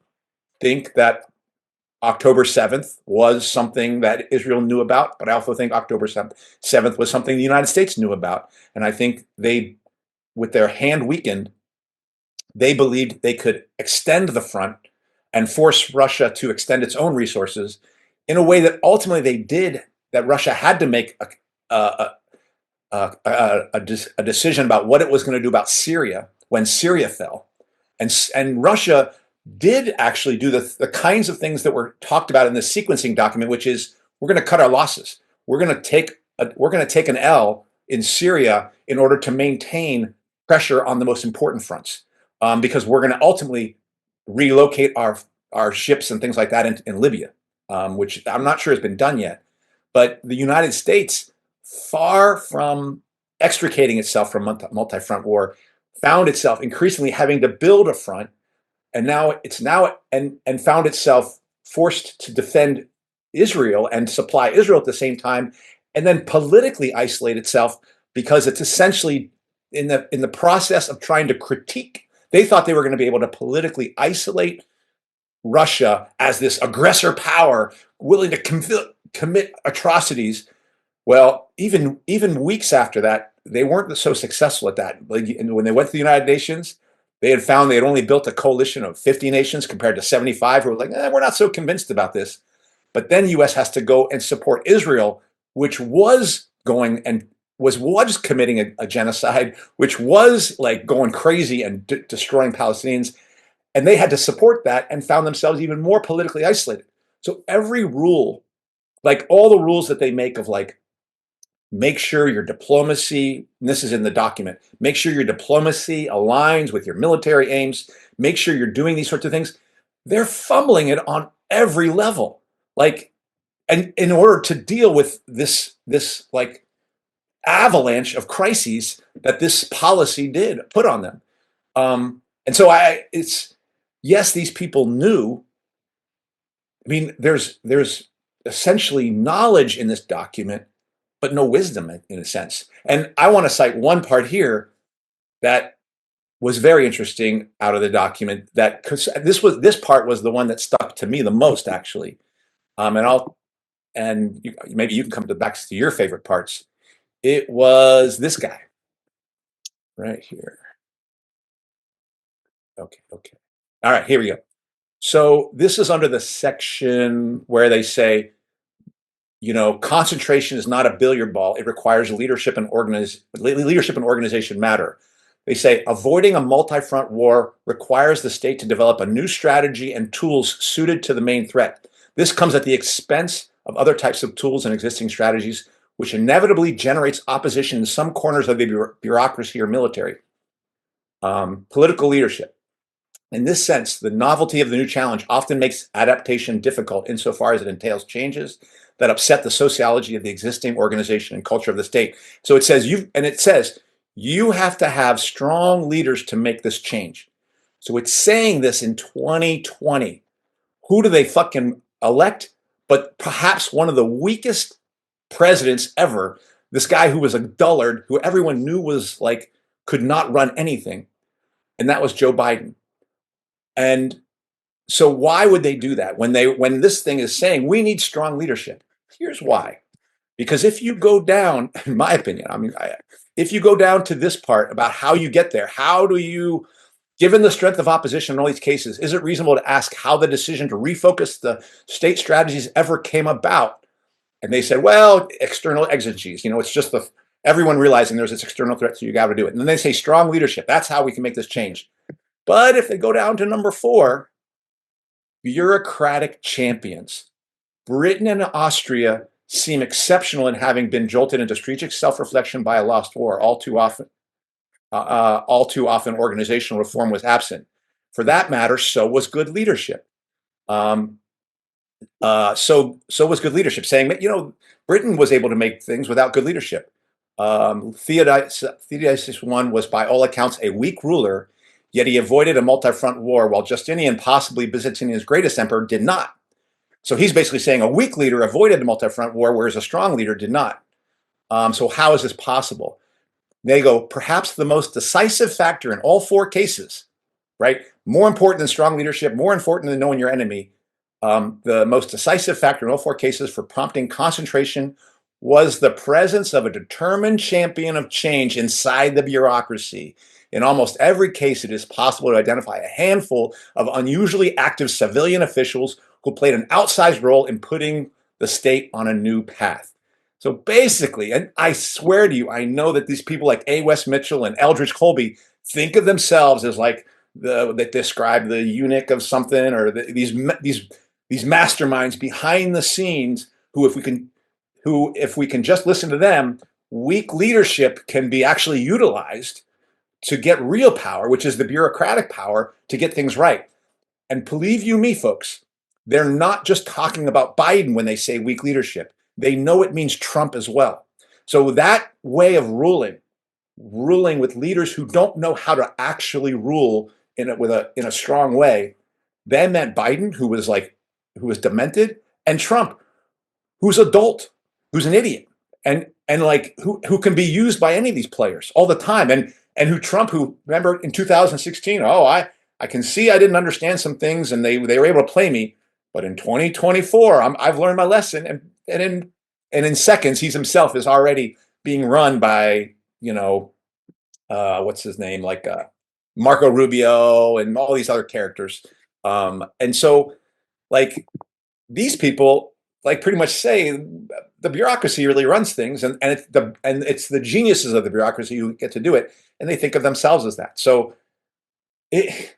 think that October 7th was something that Israel knew about, but I also think October 7th was something the United States knew about. And I think they, with their hand weakened, they believed they could extend the front and force Russia to extend its own resources in a way that ultimately they did, that Russia had to make a decision about what it was going to do about Syria when Syria fell. And Russia did actually do the kinds of things that were talked about in the sequencing document, which is, we're going to cut our losses. We're going to take an L in Syria in order to maintain pressure on the most important fronts, because we're going to ultimately relocate our ships and things like that in Libya, which I'm not sure has been done yet. But the United States, far from extricating itself from multi-front war, found itself increasingly having to build a front, and found itself forced to defend Israel and supply Israel at the same time, and then politically isolate itself, because it's essentially in the process of trying to critique. They thought they were going to be able to politically isolate Russia as this aggressor power willing to commit atrocities. Well, even weeks after that, they weren't so successful at that. Like, when they went to the United Nations, they had found they had only built a coalition of 50 nations compared to 75 who were like, we're not so convinced about this. But then the U.S. has to go and support Israel, which was going and was committing a genocide, which was like going crazy and destroying Palestinians. And they had to support that and found themselves even more politically isolated. So every rule, like all the rules that they make of, like, make sure your diplomacy, and this is in the document, make sure your diplomacy aligns with your military aims, make sure you're doing these sorts of things, they're fumbling it on every level. Like, and in order to deal with this like avalanche of crises that this policy did put on them. And so yes, these people knew. I mean, there's essentially knowledge in this document, but no wisdom in a sense. And I want to cite one part here that was very interesting out of the document, that, because this part was the one that stuck to me the most, actually. Maybe you can come back to your favorite parts. It was this guy right here. Okay. All right, here we go. So this is under the section where they say, concentration is not a billiard ball. It requires leadership and organization matter. They say avoiding a multi-front war requires the state to develop a new strategy and tools suited to the main threat. This comes at the expense of other types of tools and existing strategies, which inevitably generates opposition in some corners of the bureaucracy or military. Political leadership. In this sense, the novelty of the new challenge often makes adaptation difficult insofar as it entails changes that upset the sociology of the existing organization and culture of the state. So it says you have to have strong leaders to make this change. So it's saying this in 2020. Who do they fucking elect? But perhaps one of the weakest presidents ever, this guy who was a dullard, who everyone knew was like, could not run anything. And that was Joe Biden. And so why would they do that when this thing is saying we need strong leadership? Here's why. Because if you go down, in my opinion, if you go down to this part about how you get there, how do you Given the strength of opposition in all these cases, is it reasonable to ask how the decision to refocus the state strategies ever came about? And they said, well, external exigencies. It's just everyone realizing there's this external threat, so you got to do it. And then they say strong leadership. That's how we can make this change. But if they go down to number 4, bureaucratic champions. Britain and Austria seem exceptional in having been jolted into strategic self-reflection by a lost war. All too often, organizational reform was absent. For that matter, so was good leadership. So was good leadership. Saying that Britain was able to make things without good leadership. Theodosius I was by all accounts a weak ruler, yet he avoided a multi-front war, while Justinian, possibly Byzantinian's greatest emperor, did not. So he's basically saying a weak leader avoided a multi-front war, whereas a strong leader did not. So how is this possible? They go, perhaps the most decisive factor in all 4 cases, right? More important than strong leadership, more important than knowing your enemy. The most decisive factor in all 4 cases for prompting concentration was the presence of a determined champion of change inside the bureaucracy. In almost every case, it is possible to identify a handful of unusually active civilian officials who played an outsized role in putting the state on a new path. So basically, and I swear to you, I know that these people like Wes Mitchell and Eldridge Colby think of themselves as like that describe the eunuch of something, or these masterminds behind the scenes who, if we can just listen to them, weak leadership can be actually utilized to get real power, which is the bureaucratic power to get things right. And believe you me, folks, they're not just talking about Biden when they say weak leadership. They know it means Trump as well. So that way of ruling with leaders who don't know how to actually rule in a strong way, then meant Biden, who was demented, and Trump, who's adult, who's an idiot, and who can be used by any of these players all the time, and who remember in 2016, I can see I didn't understand some things, and they were able to play me, but in 2024, I've learned my lesson, and in seconds, he's himself is already being run by what's his name, Marco Rubio and all these other characters, and so these people pretty much say the bureaucracy really runs things, and it's the geniuses of the bureaucracy who get to do it, and they think of themselves as that. So it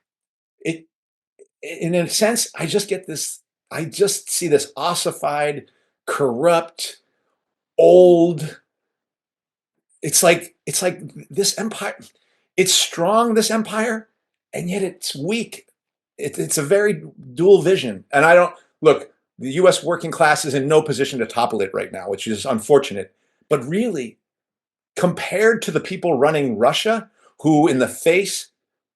in a sense, I just see this ossified, corrupt, old. It's like this empire. It's strong, this empire, and yet it's weak. It's a very dual vision, and I don't look. The U.S. working class is in no position to topple it right now, which is unfortunate. But really, compared to the people running Russia, who in the face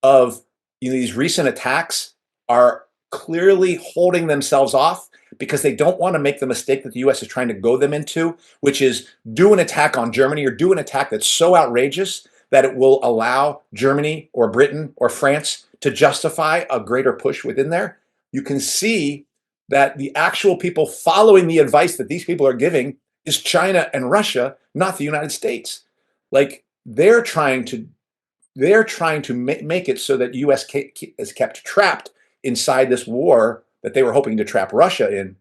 of these recent attacks are clearly holding themselves off because they don't want to make the mistake that the U.S. is trying to go them into, which is do an attack on Germany or do an attack that's so outrageous that it will allow Germany or Britain or France to justify a greater push within there. You can see that the actual people following the advice that these people are giving is China and Russia, not the United States. They're trying to make it so that U.S. is kept trapped inside this war that they were hoping to trap Russia in,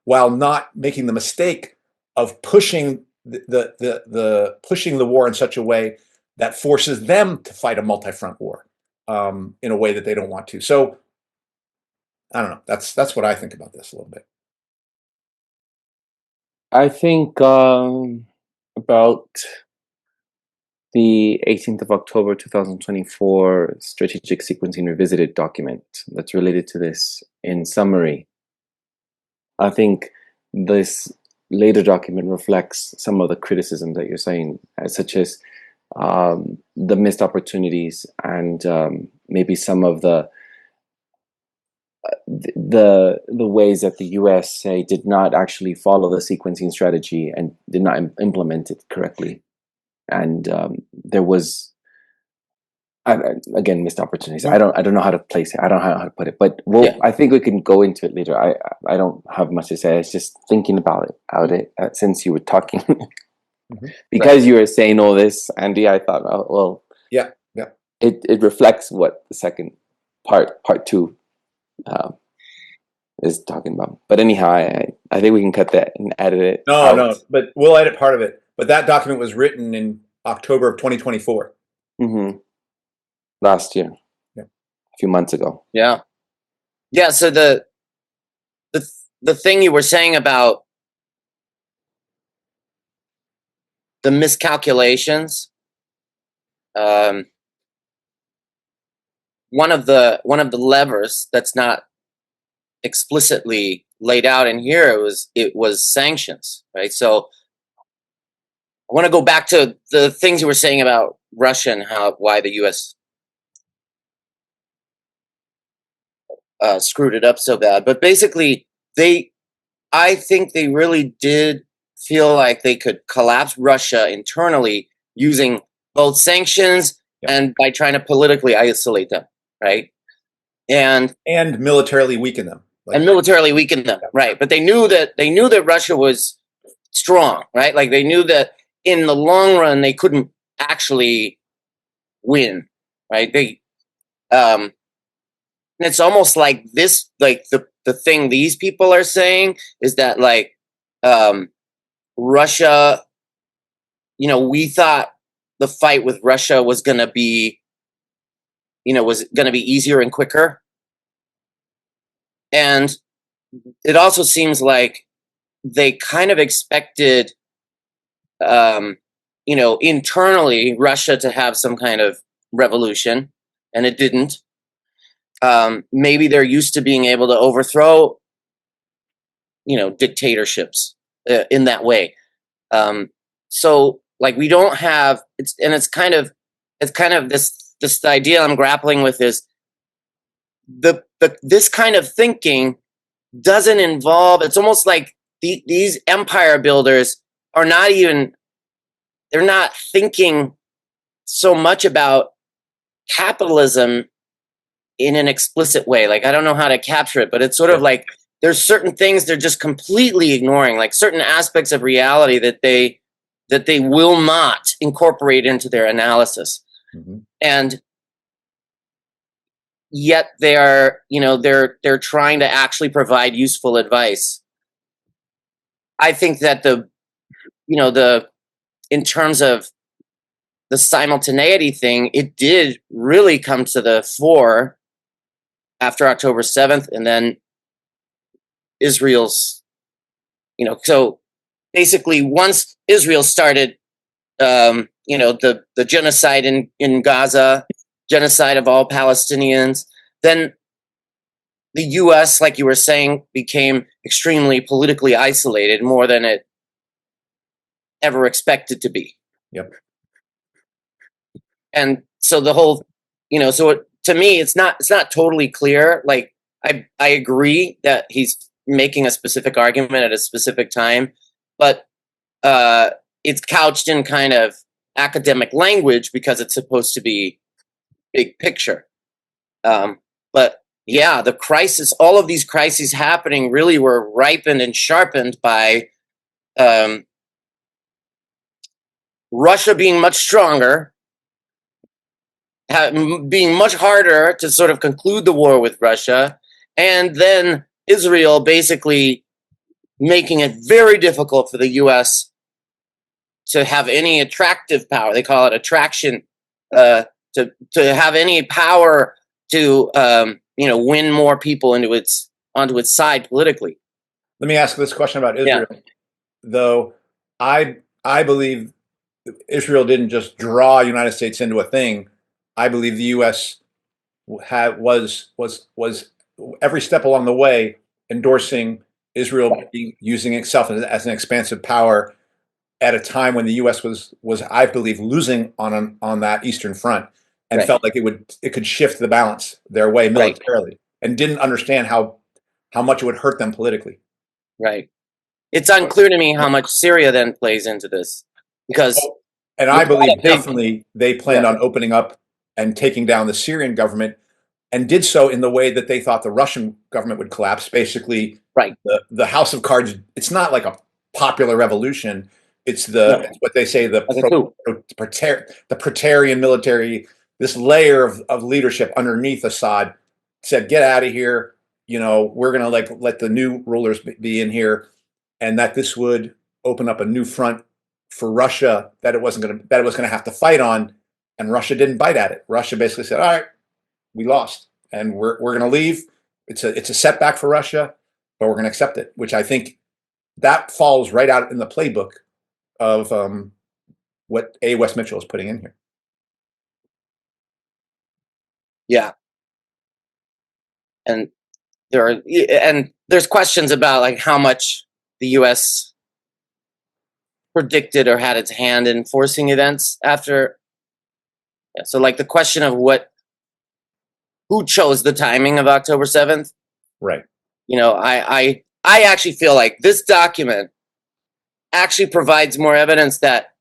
while not making the mistake of pushing pushing the war in such a way that forces them to fight a multi-front war in a way that they don't want to. So I don't know. That's what I think about this a little bit. I think about the 18th of October 2024 Strategic Sequencing Revisited document that's related to this. In summary, I think this later document reflects some of the criticism that you're saying, such as the missed opportunities and maybe some of the ways that the US say did not actually follow the sequencing strategy and did not implement it correctly, and there was again missed opportunities. I don't know how to place it. I don't know how to put it, but I think we can go into it later. I don't have much to say. I was just thinking about it since you were talking. Because you were saying all this, Andy, I thought, oh, well, yeah. it reflects what the second part two is talking about. But anyhow, I think we can cut that and edit it out. No, but we'll edit part of it. But that document was written in October of 2024. Last year, Yeah. a few months ago. Yeah. So the thing you were saying about the miscalculations, one of the levers that's not explicitly laid out in here was sanctions, right? So I want to go back to the things you were saying about Russia and why the U.S. Screwed it up so bad. But basically, I think they really did feel like they could collapse Russia internally using both sanctions and by trying to politically isolate them, right? And militarily weaken them. Right? But they knew that Russia was strong, right? Like they knew that in the long run they couldn't actually win, right? It's almost like this, like the thing these people are saying is that like Russia, we thought the fight with Russia was going to be easier and quicker. And it also seems like they kind of expected, internally Russia to have some kind of revolution, and it didn't. Maybe they're used to being able to overthrow, dictatorships in that way. So like we don't have it's kind of this idea I'm grappling with is this kind of thinking doesn't involve. It's almost like these empire builders are they're not thinking so much about capitalism in an explicit way. Like I don't know how to capture it, but it's sort of like there's certain things they're just completely ignoring, like certain aspects of reality that they will not incorporate into their analysis. And yet they are, they're trying to actually provide useful advice. I think that in terms of the simultaneity thing, it did really come to the fore after October 7th, and then Israel's, so basically once Israel started, the genocide in Gaza, genocide of all Palestinians, then the U.S., like you were saying, became extremely politically isolated, more than it ever expected to be. Yep. And so the whole, to me, it's not totally clear. Like I agree that he's making a specific argument at a specific time, but it's couched in kind of academic language because it's supposed to be big picture. But yeah, the crisis, all of these crises happening really were ripened and sharpened by Russia being much stronger, being much harder to sort of conclude the war with Russia, and then Israel basically making it very difficult for the U.S. to have any attractive power. They call it attraction, to have any power to win more people onto its side politically. Let me ask this question about Israel. Yeah. Though I believe Israel didn't just draw the United States into a thing. I believe the U.S. was every step along the way endorsing Israel using itself as an expansive power at a time when the U.S. was I believe losing on that Eastern Front, and felt like it could shift the balance their way militarily, and didn't understand how much it would hurt them politically. Right. It's unclear to me how much Syria then plays into this, because and I believe definitely they planned on opening up and taking down the Syrian government, and did so in the way that they thought the Russian government would collapse. Basically, the House of Cards. It's not like a popular revolution. It's it's what they say the Praetorian military this layer of leadership underneath Assad said, get out of here. We're going to let the new rulers be in here, and that this would open up a new front for Russia that it was going to have to fight on. And Russia didn't bite at it. Russia basically said, all right, we lost and we're going to leave. It's a setback for Russia, but we're going to accept it, which I think that falls right out in the playbook of what Wes Mitchell is putting in here. Yeah. And there's questions about like how much the US predicted or had its hand in forcing events after. So like the question of who chose the timing of October 7th. Right. I actually feel like this document actually provides more evidence that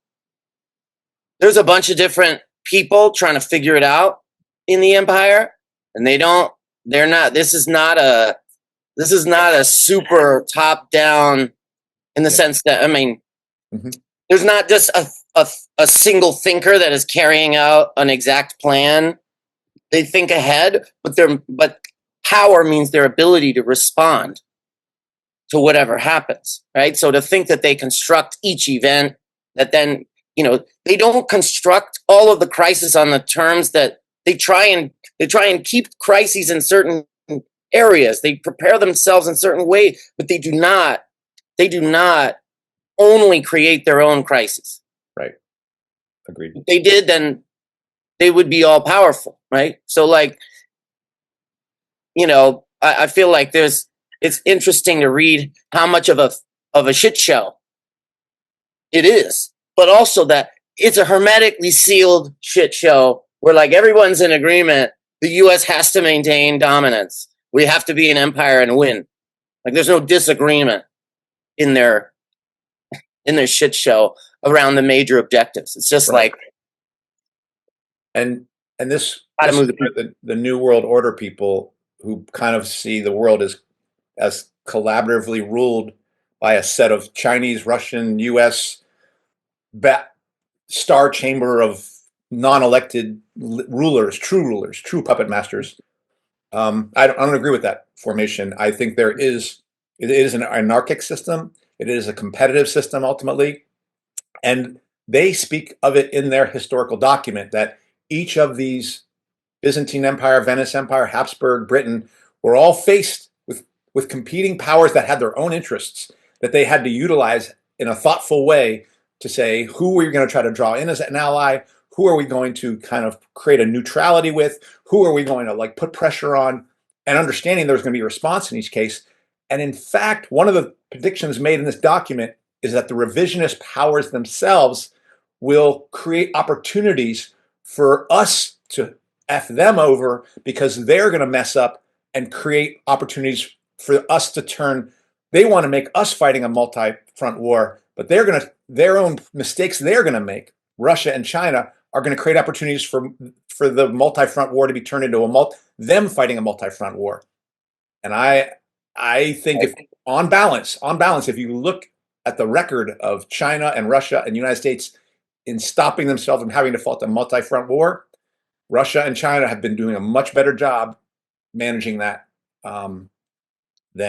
there's a bunch of different people trying to figure it out in the empire, and this is not a super top down in the sense that, I mean, there's not just a single thinker that is carrying out an exact plan. They think ahead, but power means their ability to respond to whatever happens, right? So to think that they construct each event, that then, they don't construct all of the crises on the terms that they try and keep crises in certain areas. They prepare themselves in certain way, but they do not only create their own crises. Right. Agreed. If they did, then they would be all powerful, right? So like, I feel like it's interesting to read how much of a shit show it is, but also that it's a hermetically sealed shit show where like everyone's in agreement. The US has to maintain dominance. We have to be an empire and win. Like there's no disagreement in their shit show around the major objectives. It's just right. like, and the New World Order people who kind of see the world as collaboratively ruled by a set of Chinese, Russian, US star chamber of non-elected rulers, true puppet masters. I don't agree with that formation. I think it is an anarchic system. It is a competitive system ultimately. And they speak of it in their historical document that each of these Byzantine Empire, Venice Empire, Habsburg, Britain were all faced with competing powers that had their own interests that they had to utilize in a thoughtful way to say, who are we going to try to draw in as an ally? Who are we going to kind of create a neutrality with? Who are we going to like put pressure on? And understanding there's going to be a response in each case. And in fact, one of the predictions made in this document is that the revisionist powers themselves will create opportunities for us to F them over because they're going to mess up and create opportunities for us to turn. They want to make us fighting a multi-front war, but their own mistakes they're going to make, Russia and China, are going to create opportunities for the multi-front war to be turned into them fighting a multi-front war. And I think if on balance, if you look at the record of China and Russia and the United States in stopping themselves from having to fight a multi-front war, Russia and China have been doing a much better job managing that than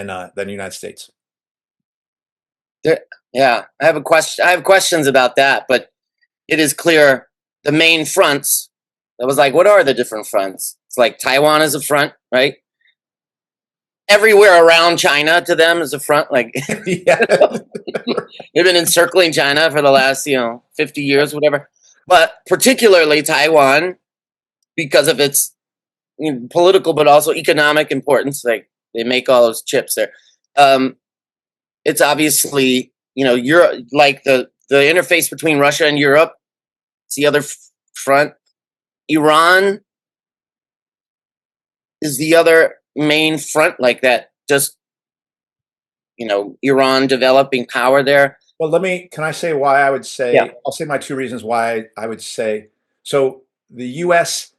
the United States. Yeah, I have questions about that, but it is clear the main fronts. That was like, what are the different fronts? It's like Taiwan is a front, right? Everywhere around China to them is a front. Like, yeah. They've been encircling China for the last 50 years, whatever. But particularly Taiwan, because of its political but also economic importance. Like they make all those chips there. It's obviously Europe, like the interface between Russia and Europe. It's the other front. Iran is the other main front, like that. Just Iran developing power there. Well, can I say why I would say? Yeah. I'll say my two reasons why I would say. So the U.S.,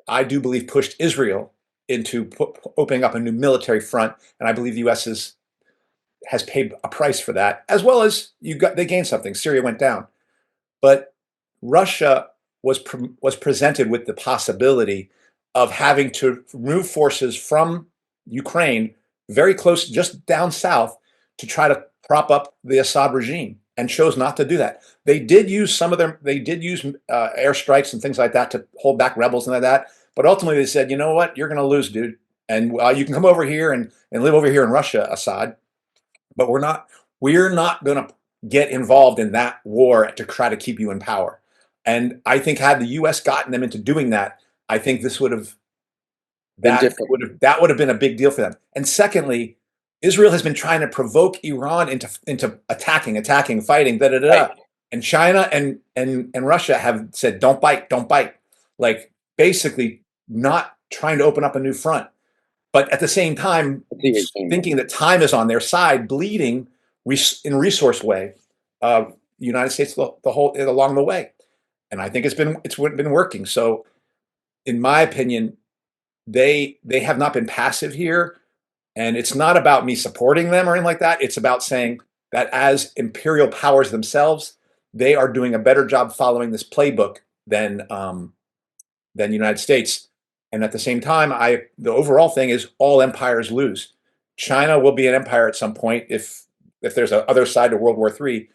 I do believe, pushed Israel into opening up a new military front, and I believe the U.S. has paid a price for that, as well as they gained something. Syria went down, but Russia was presented with the possibility of having to remove forces from Ukraine very close, just down south, to try to prop up the Assad regime, and chose not to do that. They did use airstrikes and things like that to hold back rebels and like that. But ultimately, they said, you know what, you're going to lose, dude, and you can come over here and live over here in Russia, Assad, but we're not going to get involved in that war to try to keep you in power. And I think had the U.S. gotten them into doing that, I think this would have that would have been a big deal for them. And secondly, Israel has been trying to provoke Iran into attacking, fighting, da da da. Right. And China and Russia have said, don't bite, like basically not trying to open up a new front. But at the same time, thinking that time is on their side, bleeding in resource way, the United States along the way, and I think it's been working. So, in my opinion, they have not been passive here, and it's not about me supporting them or anything like that. It's about saying that as imperial powers themselves, they are doing a better job following this playbook than the United States. And at the same time, the overall thing is all empires lose. China will be an empire at some point if there's a other side to World War III,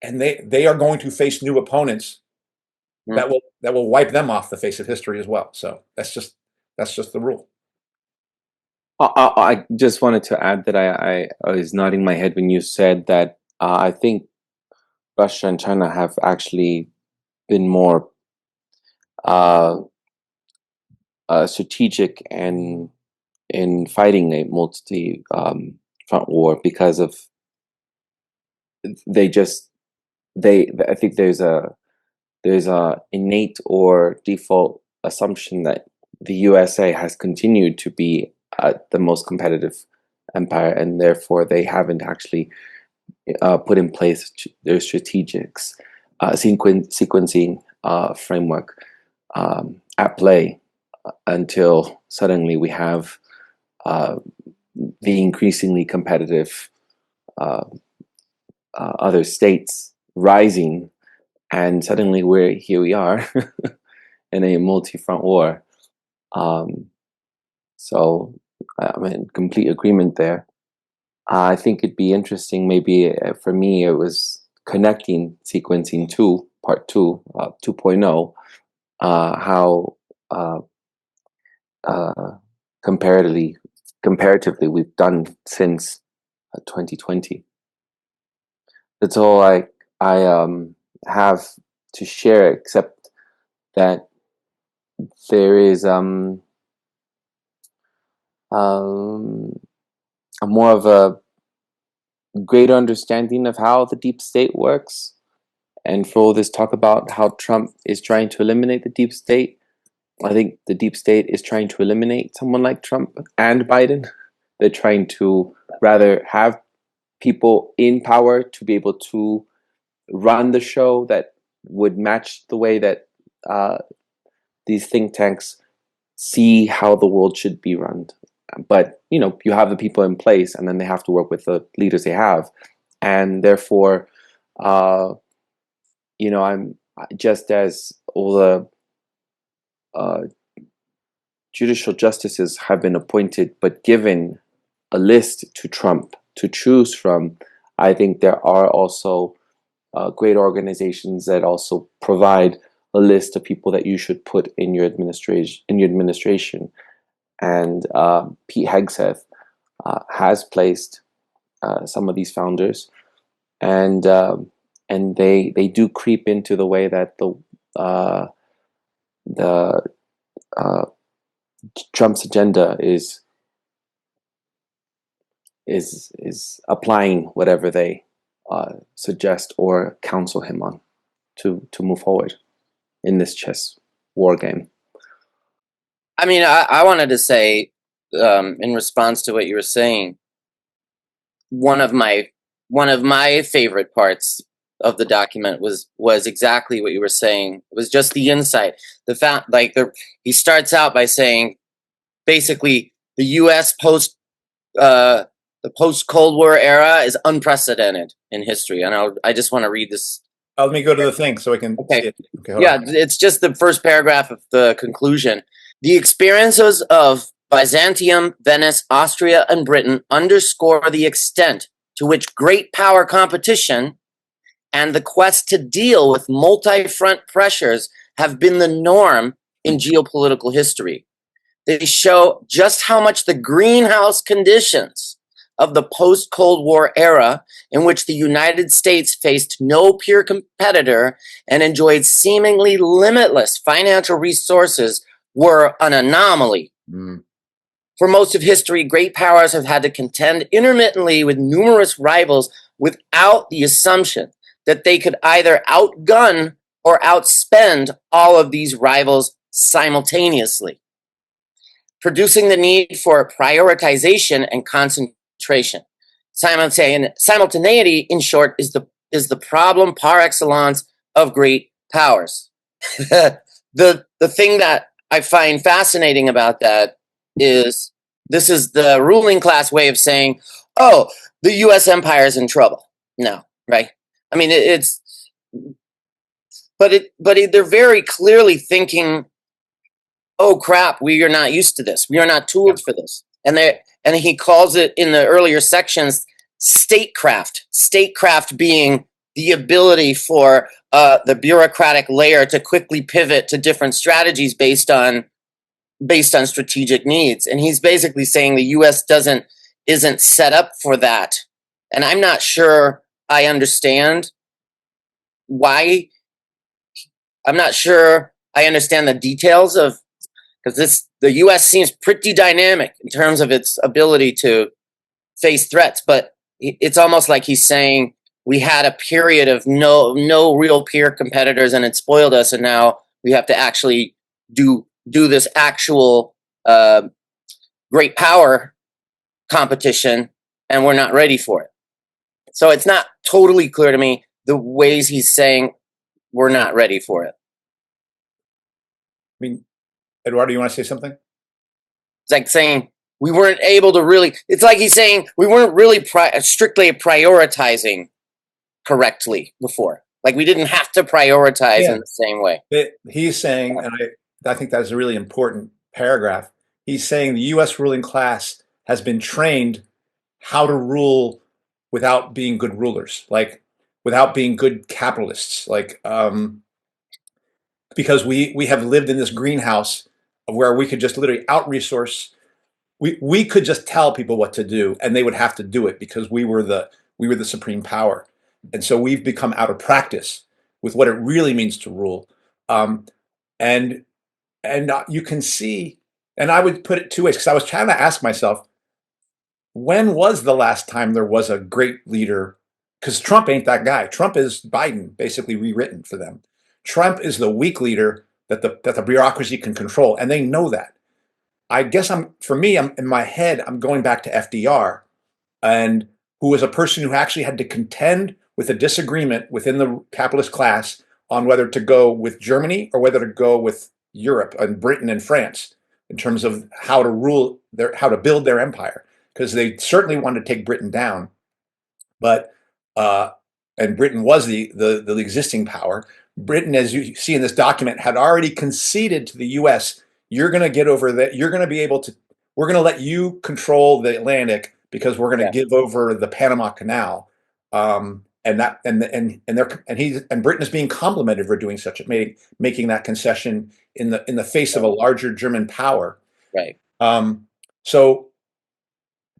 and they are going to face new opponents that will wipe them off the face of history as well. So that's just the rule. I just wanted to add that I was nodding my head when you said that I think Russia and China have actually been more strategic and in fighting a multi front war because of I think there's a innate or default assumption that the USA has continued to be the most competitive empire, and therefore they haven't actually put in place their strategics sequencing framework at play until suddenly we have the increasingly competitive other states rising, and suddenly we are in a multi-front war. So I'm in complete agreement there. I think it'd be interesting, maybe for me, it was connecting sequencing 2, part 2, 2.0, how comparatively we've done since 2020. That's all I have to share, except that there is a more of a greater understanding of how the deep state works, and for all this talk about how Trump is trying to eliminate the deep state, I think the deep state is trying to eliminate someone like Trump and Biden. They're trying to rather have people in power to be able to run the show that would match the way that these think tanks see how the world should be run. But, you have the people in place, and then they have to work with the leaders they have. And therefore, I'm just as all the judicial justices have been appointed, but given a list to Trump to choose from, I think there are also great organizations that also provide a list of people that you should put in your administration. And Pete Hegseth has placed some of these founders, and they do creep into the way that the Trump's agenda is applying whatever they suggest or counsel him on to move forward in this chess war game. I mean, I wanted to say, in response to what you were saying, one of my favorite parts of the document was exactly what you were saying. It was just the insight, the fact, he starts out by saying, basically, the U.S. the post Cold War era is unprecedented in history, and I just want to read this Let me go to the thing so I can Okay. see it. Okay, hold Yeah, on. it's just the first paragraph of the conclusion. The experiences of Byzantium, Venice, Austria, and Britain underscore the extent to which great power competition and the quest to deal with multi-front pressures have been the norm in geopolitical history. They show just how much the greenhouse conditions of the post-Cold War era, in which the United States faced no peer competitor and enjoyed seemingly limitless financial resources, were an anomaly. Mm. For most of history, great powers have had to contend intermittently with numerous rivals without the assumption that they could either outgun or outspend all of these rivals simultaneously, producing the need for prioritization and concentration. Simultaneity, in short, is the problem par excellence of great powers. The thing that I find fascinating about that is this is the ruling class way of saying, "Oh, the U.S. empire is in trouble." No, right? I mean, they're very clearly thinking, "Oh crap, we are not used to this. We are not Yeah. tooled for this." And he calls it in the earlier sections statecraft. Statecraft being the ability for the bureaucratic layer to quickly pivot to different strategies based on strategic needs. And he's basically saying the U.S. isn't set up for that. And I'm not sure I understand why. I'm not sure I understand the details of, because the U.S. seems pretty dynamic in terms of its ability to face threats, but it's almost like he's saying we had a period of no real peer competitors, and it spoiled us, and now we have to actually do this actual great power competition, and we're not ready for it. So it's not totally clear to me the ways he's saying we're not ready for it. I mean, Eduardo, you want to say something? It's like saying we weren't able to really. It's like he's saying we weren't really strictly prioritizing correctly before. Like we didn't have to prioritize Yeah. in the same way. He's saying, and I think that is a really important paragraph. He's saying the U.S. ruling class has been trained how to rule without being good rulers, like without being good capitalists, like because we have lived in this greenhouse where we could just literally out resource. We could just tell people what to do, and they would have to do it because we were the supreme power, and so we've become out of practice with what it really means to rule. Um, and you can see, and I would put it two ways because I was trying to ask myself, when was the last time there was a great leader? Because Trump ain't that guy. Trump is Biden, basically rewritten for them. Trump is the weak leader that the bureaucracy can control, and they know that. I guess I'm in my head, I'm going back to FDR, and who was a person who actually had to contend with a disagreement within the capitalist class on whether to go with Germany or whether to go with Europe and Britain and France in terms of how to build their empire, because they certainly wanted to take Britain down, but and Britain was the existing power. Britain, as you see in this document, had already conceded to the U.S. You're going to get over that. You're going to be able to. We're going to let you control the Atlantic because we're going to give over the Panama Canal. And that and Britain is being complimented for doing such making that concession in the face of a larger German power. Right. So,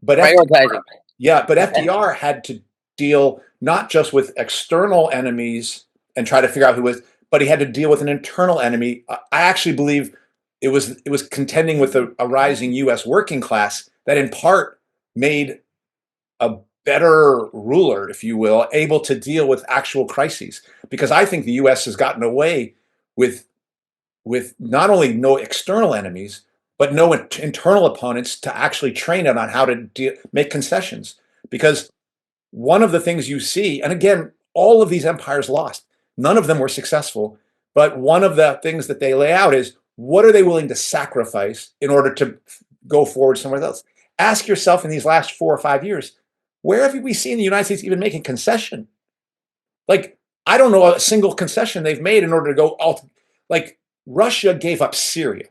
but Prioritizing. but FDR had to deal not just with external enemies and try to figure out who was, but he had to deal with an internal enemy. I actually believe it was contending with a rising U.S. working class that in part made a better ruler, if you will, able to deal with actual crises. Because I think the U.S. has gotten away with not only no external enemies, but no internal opponents to actually train it on how to make concessions. Because one of the things you see, and again, all of these empires lost. None of them were successful. But one of the things that they lay out is, what are they willing to sacrifice in order to go forward somewhere else? Ask yourself in these last 4 or 5 years, where have we seen the United States even making concession? Like, I don't know a single concession they've made in order to go all like Russia gave up Syria.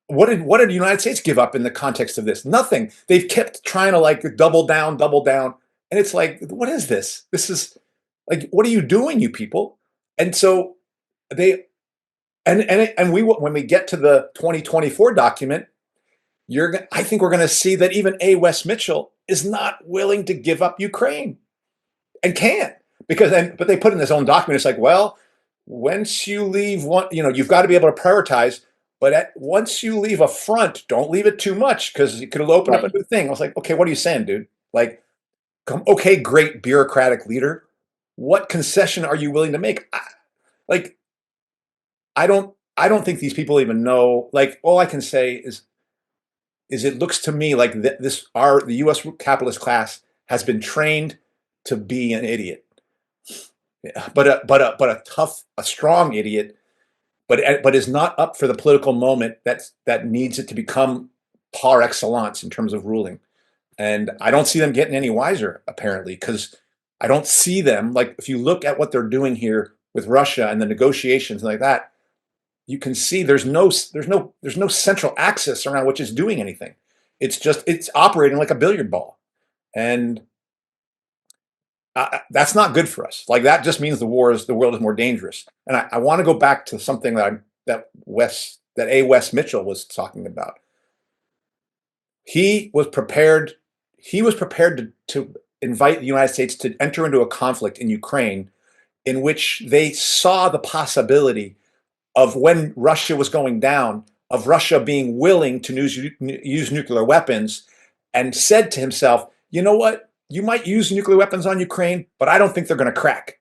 What did the United States give up in the context of this? Nothing. They've kept trying to like double down, and it's like, what is this? This is like, what are you doing, you people? And so they and we when we get to the 2024 document, I think we're going to see that even Wes Mitchell is not willing to give up Ukraine and can't but they put in this own document. It's like, well, once you leave one, you've got to be able to prioritize. But once you leave a front, don't leave it too much because it could open up a new thing. I was like, okay, what are you saying, dude? Like, okay, great bureaucratic leader. What concession are you willing to make? I don't think these people even know. Like, all I can say is it looks to me like the U.S. capitalist class has been trained to be an idiot, but a tough, a strong idiot, but is not up for the political moment that needs it to become par excellence in terms of ruling. And I don't see them getting any wiser, apparently, because I don't see them, like, if you look at what they're doing here with Russia and the negotiations like that, you can see there's no central axis around which is doing anything. It's operating like a billiard ball, and that's not good for us. Like, that just means the world is more dangerous. And I want to go back to something that Wes Mitchell was talking about. He was prepared to invite the United States to enter into a conflict in Ukraine in which they saw the possibility of, when Russia was going down, of Russia being willing to use nuclear weapons, and said to himself, you know what? You might use nuclear weapons on Ukraine, but I don't think they're going to crack.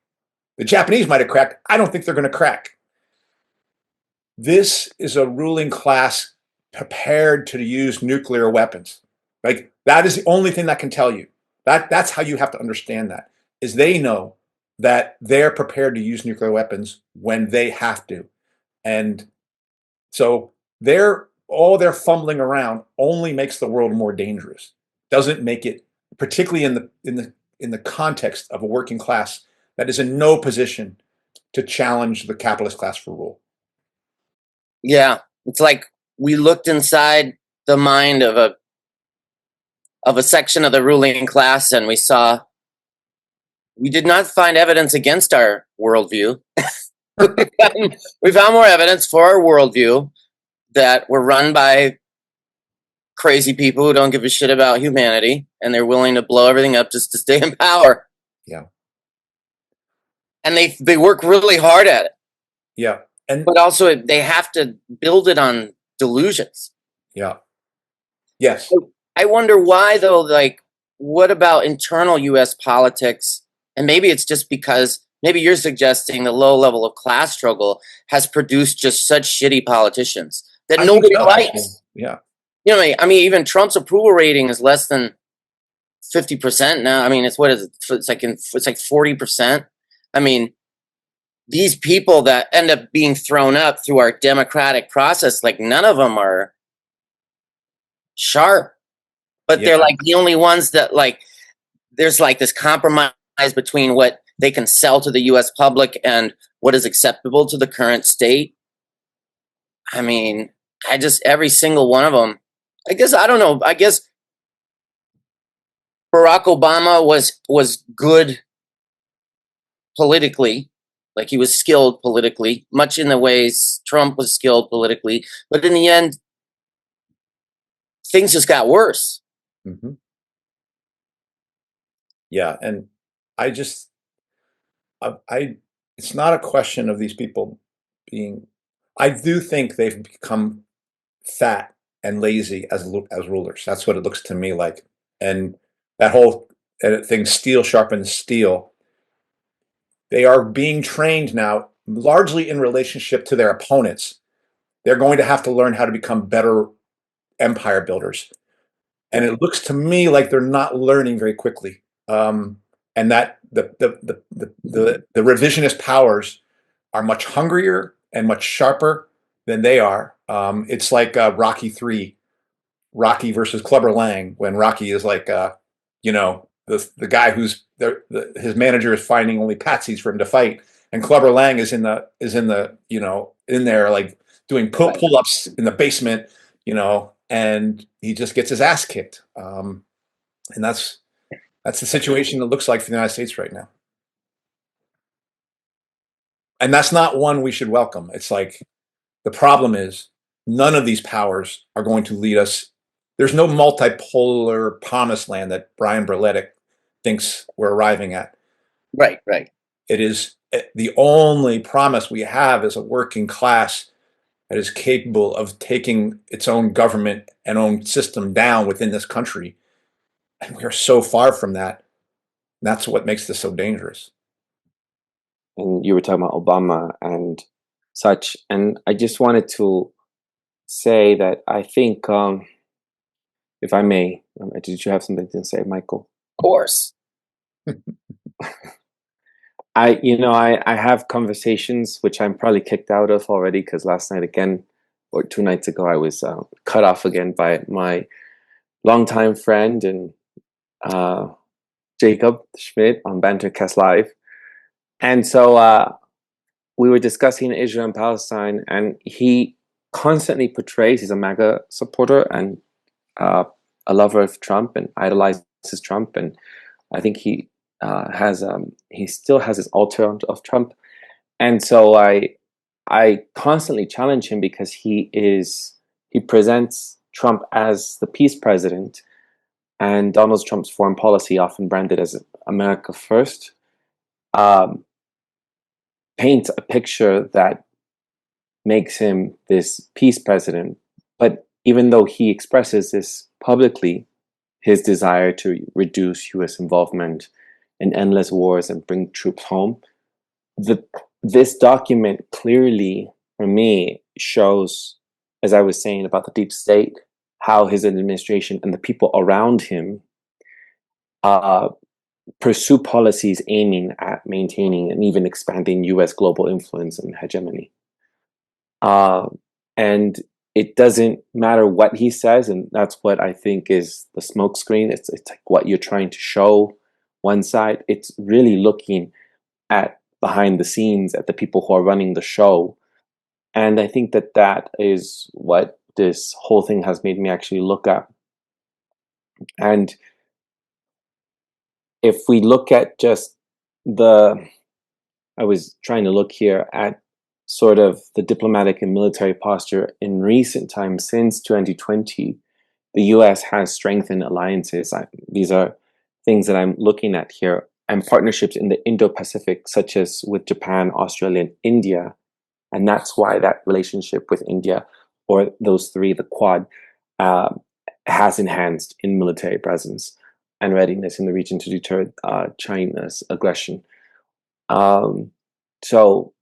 The Japanese might have cracked. I don't think they're going to crack. This is a ruling class prepared to use nuclear weapons. Like, that is the only thing that can tell you. That's how you have to understand that, is they know that they're prepared to use nuclear weapons when they have to. And so all their fumbling around only makes the world more dangerous. Doesn't make it, particularly in the context of a working class that is in no position to challenge the capitalist class for rule. Yeah, it's like we looked inside the mind of a section of the ruling class, and we did not find evidence against our worldview. We found more evidence for our worldview, that we're run by crazy people who don't give a shit about humanity, and they're willing to blow everything up just to stay in power. Yeah. And they work really hard at it. Yeah. But also they have to build it on delusions. Yeah. Yes. I wonder why, though. Like, what about internal U.S. politics? And maybe it's just because maybe you're suggesting the low level of class struggle has produced just such shitty politicians that nobody likes. Yeah. You know, I mean, even Trump's approval rating is less than 50% now. I mean, it's 40%. I mean, these people that end up being thrown up through our democratic process, like, none of them are sharp, but they're like the only ones that, like, there's like this compromise between what they can sell to the U.S. public and what is acceptable to the current state. I mean, every single one of them, I guess, I don't know. I guess Barack Obama was good politically. Like, he was skilled politically, much in the ways Trump was skilled politically. But in the end, things just got worse. Mm-hmm. Yeah. And it's not a question of these people I do think they've become fat and lazy as rulers. That's what it looks to me like. And that whole thing, steel sharpens steel. They are being trained now largely in relationship to their opponents. They're going to have to learn how to become better empire builders. And it looks to me like they're not learning very quickly. And that the revisionist powers are much hungrier and much sharper than they are. It's like Rocky 3, Rocky versus Clubber Lang, when Rocky is like, the guy who's his manager is finding only patsies for him to fight, and Clubber Lang is in the in there like doing pull-ups in the basement, and he just gets his ass kicked. And that's the situation it looks like for the United States right now. And that's not one we should welcome. It's like the problem is none of these powers are going to lead us. There's no multipolar promised land that Brian Berletic thinks we're arriving at. Right, right. It is the only promise we have is a working class that is capable of taking its own government and own system down within this country. And we are so far from that. And that's what makes this so dangerous. And you were talking about Obama and such, and I just wanted to say that I think, if I may, did you have something to say, Michael? Of course. I have conversations which I'm probably kicked out of already, because last night again, or 2 nights ago, I was cut off again by my longtime friend and Jacob Schmidt on Bantercast Live. And so we were discussing Israel and Palestine, and he constantly portrays, he's a MAGA supporter and a lover of Trump and idolizes Trump. And I think he still has his altar of Trump. And so I constantly challenge him because he presents Trump as the peace president, and Donald Trump's foreign policy, often branded as America first, paints a picture that makes him this peace president. But even though he expresses this publicly, his desire to reduce U.S. involvement in endless wars and bring troops home, this document clearly, for me, shows, as I was saying about the deep state, how his administration and the people around him pursue policies aiming at maintaining and even expanding U.S. global influence and hegemony. And it doesn't matter what he says, and that's what I think is the smokescreen. It's like what you're trying to show one side. It's really looking at behind the scenes, at the people who are running the show. And I think that is what this whole thing has made me actually look at. And if we look at just I was trying to look here at sort of the diplomatic and military posture in recent times since 2020, the US has strengthened alliances. These are things that I'm looking at here, and partnerships in the Indo-Pacific, such as with Japan, Australia, and India. And that's why that relationship with India, or those three, the Quad, has enhanced in military presence and readiness in the region to deter China's aggression. So,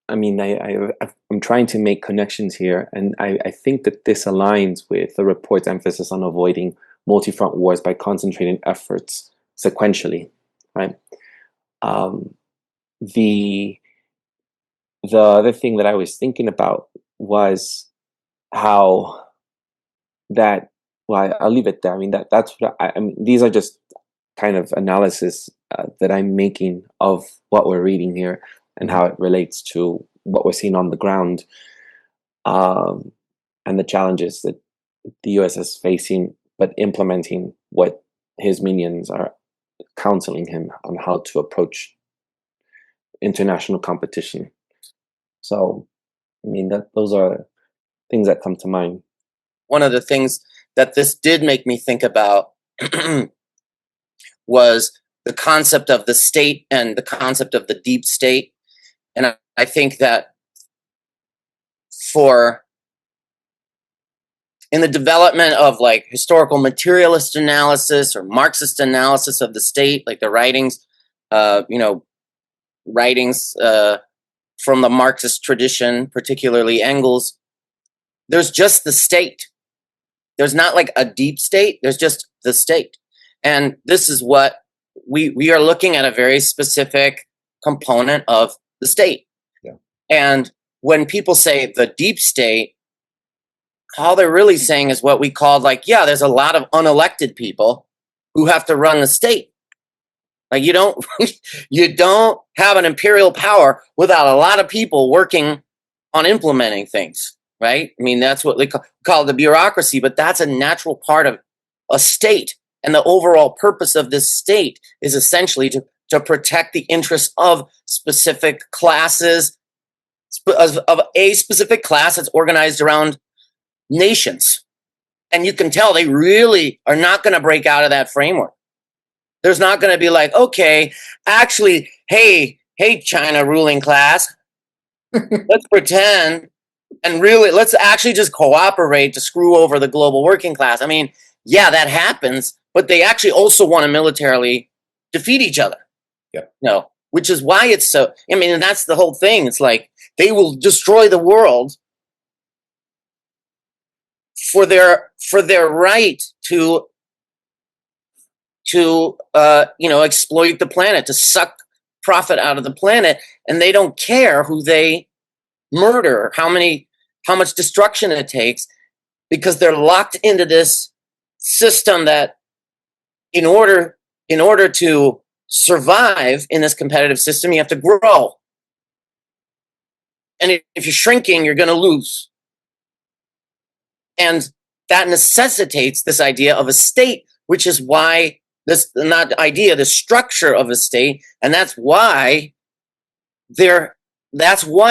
I mean, I'm trying to make connections here, and I think that this aligns with the report's emphasis on avoiding multi-front wars by concentrating efforts sequentially, right? The other thing that I was thinking about was how that, well, I'll leave it there. I mean, that's what I mean, these are just kind of analysis that I'm making of what we're reading here and how it relates to what we're seeing on the ground, and the challenges that the US is facing, but implementing what his minions are counseling him on how to approach international competition. So, I mean, those are things that come to mind. One of the things that this did make me think about was the concept of the state and the concept of the deep state. And I think that in the development of like historical materialist analysis or Marxist analysis of the state, like the writings from the Marxist tradition, particularly Engels, there's just the state. There's not like a deep state, there's just the state. And this is what we are looking at, a very specific component of the state. Yeah. And when people say the deep state, all they're really saying is what we call like, yeah, there's a lot of unelected people who have to run the state. Like you don't you don't have an imperial power without a lot of people working on implementing things, right? I mean, that's what they call the bureaucracy, but that's a natural part of a state. And the overall purpose of this state is essentially to protect the interests of specific classes, of a specific class that's organized around nations. And you can tell they really are not going to break out of that framework. There's not going to be like, okay, actually, hey, China ruling class, let's pretend and really let's actually just cooperate to screw over the global working class. I mean, yeah, that happens, but they actually also want to militarily defeat each other. Yep. No, which is why it's so. I mean, and that's the whole thing. It's like they will destroy the world for their right to exploit the planet, to suck profit out of the planet, and they don't care who they murder, how much destruction it takes, because they're locked into this system that in order to survive in this competitive system, you have to grow. And if you're shrinking, you're going to lose. And that necessitates this idea of a state, which is why the structure of a state, and that's why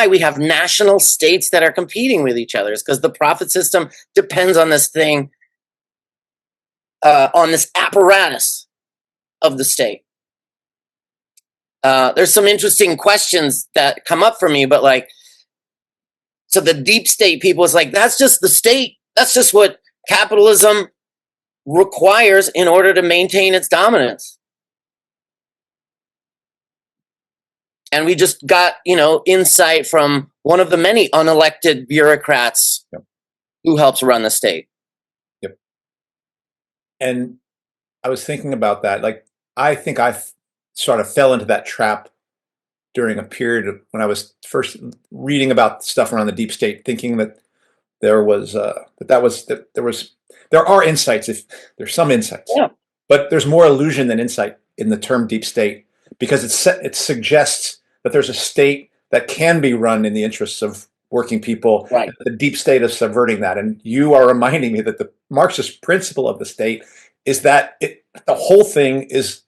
we have national states that are competing with each other, because the profit system depends on this thing, on this apparatus of the state. There's some interesting questions that come up for me, but like, so the deep state people is like, that's just the state. That's just what capitalism requires in order to maintain its dominance. And we just got, insight from one of the many unelected bureaucrats who helps run the state. Yep. And I was thinking about that. Like, I think I sort of fell into that trap during a period of when I was first reading about stuff around the deep state, thinking that there are insights. If there's some insights, but there's more illusion than insight in the term deep state, because it suggests that there's a state that can be run in the interests of working people. Right. The deep state is subverting that, and you are reminding me that the Marxist principle of the state is that the whole thing is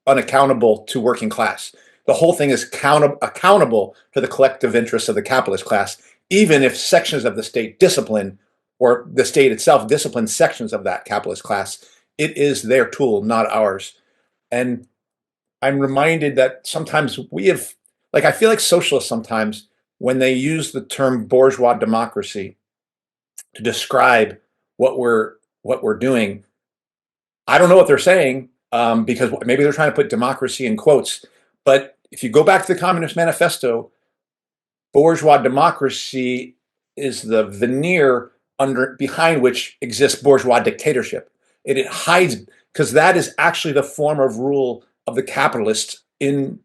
unaccountable to working class. The whole thing is accountable to the collective interests of the capitalist class, even if sections of the state discipline, or the state itself disciplines sections of that capitalist class. It is their tool, not ours. And I'm reminded that sometimes I feel like socialists sometimes, when they use the term bourgeois democracy to describe what we're doing, I don't know what they're saying, because maybe they're trying to put democracy in quotes. But if you go back to the Communist Manifesto, bourgeois democracy is the veneer behind which exists bourgeois dictatorship. It hides, because that is actually the form of rule of the capitalists in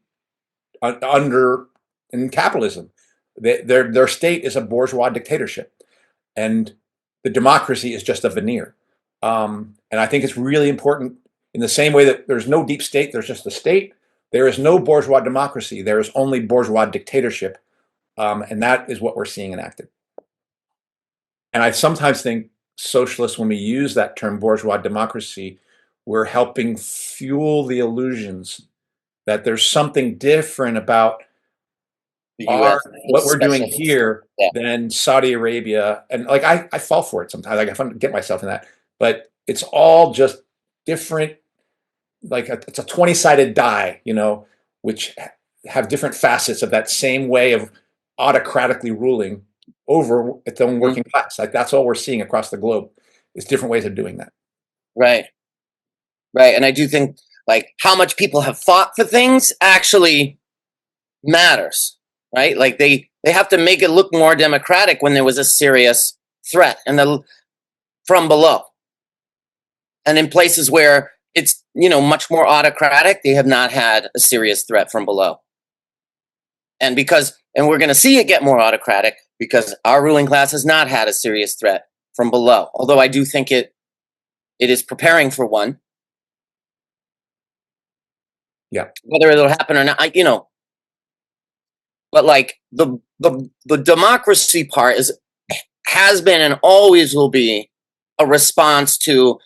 capitalism. Their state is a bourgeois dictatorship, and the democracy is just a veneer. And I think it's really important, in the same way that there's no deep state, there's just a state. There is no bourgeois democracy. There is only bourgeois dictatorship. And that is what we're seeing enacted. And I sometimes think socialists, when we use that term bourgeois democracy, we're helping fuel the illusions that there's something different about what we're doing here than Saudi Arabia. And like, I fall for it sometimes. Like, I get myself in that, but it's all just different. Like it's a 20-sided die, which have different facets of that same way of autocratically ruling over its own working class. Like, that's all we're seeing across the globe, is different ways of doing that. Right. And I do think, like, how much people have fought for things actually matters, right? Like, they have to make it look more democratic when there was a serious threat from below. And in places where it's, much more autocratic, they have not had a serious threat from below. And we're going to see it get more autocratic because our ruling class has not had a serious threat from below. Although I do think it is preparing for one. Yeah. whether it'll happen or not, but like the democracy part has been and always will be a response to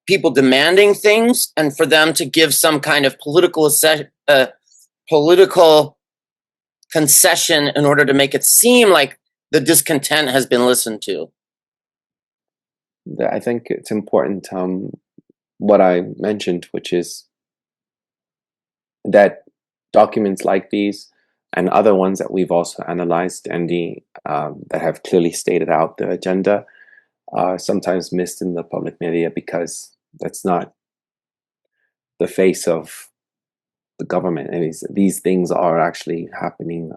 people demanding things and for them to give some kind of political concession in order to make it seem like the discontent has been listened to. I think it's important, what I mentioned, which is that documents like these and other ones that we've also analyzed, Andy, that have clearly stated out the agenda, are sometimes missed in the public media because that's not the face of the government. And these things are actually happening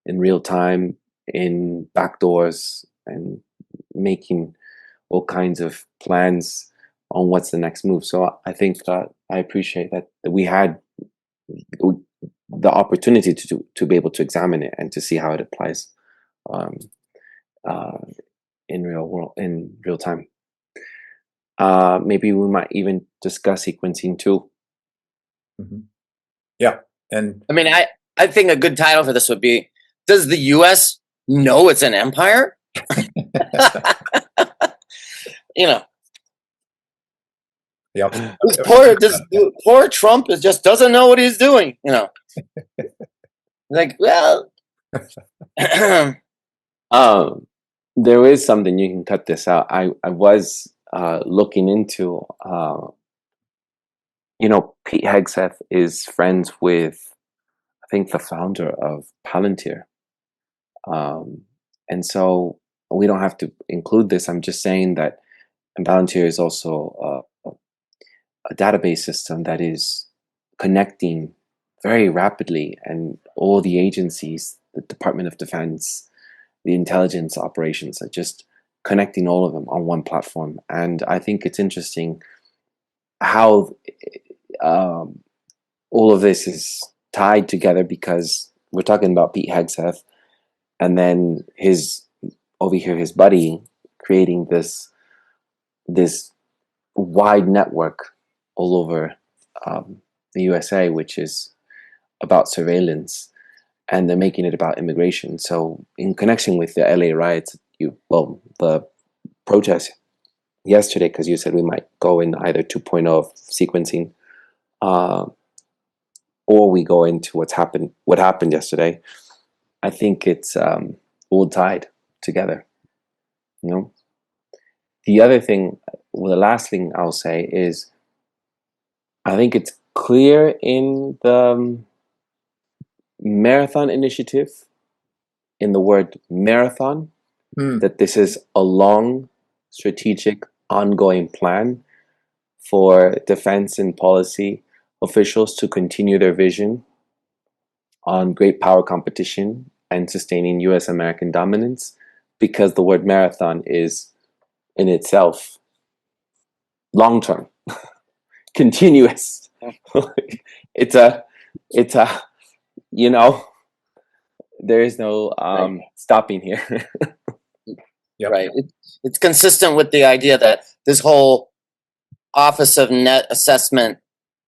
in real time, in backdoors, and making all kinds of plans on what's the next move. So I think that I appreciate that we had the opportunity to be able to examine it and to see how it applies in real time. Maybe we might even discuss sequencing too. Mm-hmm. Yeah. And I mean, I think a good title for this would be, does the US know it's an empire? Yep. Poor Trump just doesn't know what he's doing, Like, well, there is something, you can cut this out. I was looking into, Pete Hegseth is friends with, I think, the founder of Palantir. And so we don't have to include this. I'm just saying that Palantir is also a database system that is connecting very rapidly, and all the agencies, the Department of Defense, the intelligence operations, are just connecting all of them on one platform. And I think it's interesting how all of this is tied together, because we're talking about Pete Hegseth, and then his buddy creating this wide network all over the USA, which is about surveillance, and they're making it about immigration. So in connection with the LA riots, the protest yesterday, because you said we might go in either 2.0 of sequencing, or we go into what happened yesterday. I think it's all tied together. The other thing, the last thing I'll say is, I think it's clear in the Marathon Initiative, in the word marathon, that this is a long, strategic, ongoing plan for defense and policy officials to continue their vision on great power competition and sustaining U.S. American dominance, because the word marathon is in itself long-term, continuous. it's a, there is no stopping here. Yep. Right. It's consistent with the idea that this whole Office of Net Assessment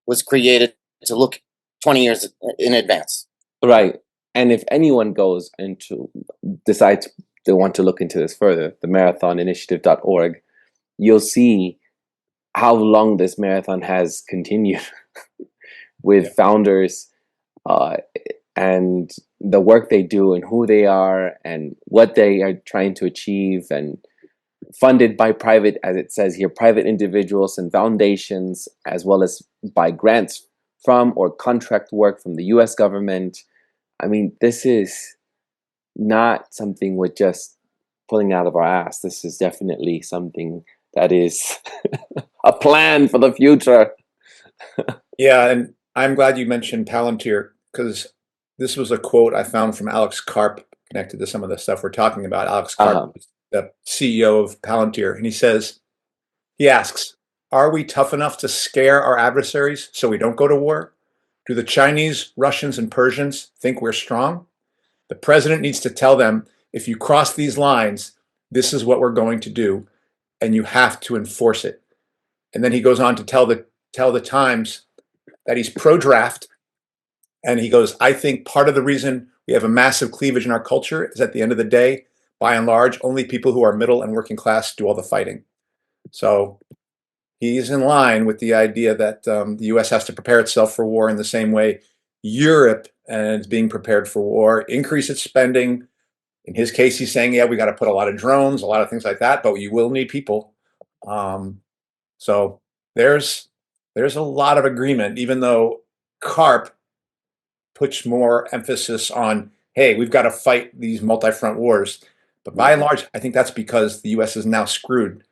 was created to look 20 years in advance. Right. And if anyone goes decides they want to look into this further, the marathoninitiative.org, you'll see how long this marathon has continued with founders and the work they do and who they are and what they are trying to achieve, and funded by private, as it says here, private individuals and foundations, as well as by grants from or contract work from the US government. I mean, this is not something we're just pulling out of our ass. This is definitely something that is a plan for the future. Yeah, and I'm glad you mentioned Palantir, because this was a quote I found from Alex Karp connected to some of the stuff we're talking about. Alex Karp, the CEO of Palantir, and he asks, are we tough enough to scare our adversaries so we don't go to war? Do the Chinese, Russians, and Persians think we're strong? The president needs to tell them, if you cross these lines, this is what we're going to do, and you have to enforce it. And then he goes on to tell the Times, that he's pro-draft. And he goes, I think part of the reason we have a massive cleavage in our culture is at the end of the day, by and large, only people who are middle and working class do all the fighting. So he's in line with the idea that the U.S. has to prepare itself for war in the same way Europe is being prepared for war, increase its spending. In his case, he's saying, yeah, we got to put a lot of drones, a lot of things like that, but you will need people. So there's a lot of agreement, even though CARP puts more emphasis on, hey, we've got to fight these multi-front wars. But by and large, I think that's because the U.S. is now screwed,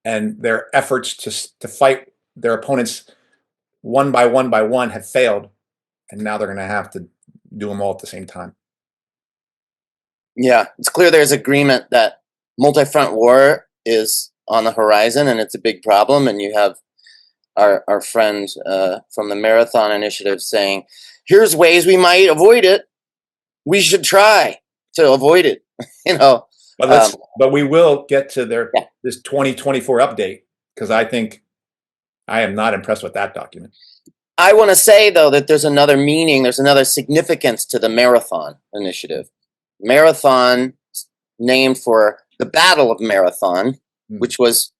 and their efforts to fight their opponents one by one have failed, and now they're going to have to do them all at the same time. Yeah, it's clear there's agreement that multi-front war is on the horizon, and it's a big problem. And you have our friend from the Marathon Initiative saying, here's ways we might avoid it. We should try to avoid it. But we will get to this 2024 update, because I think I am not impressed with that document. I want to say, though, that there's another meaning, there's another significance to the Marathon Initiative. Marathon, named for the Battle of Marathon, which was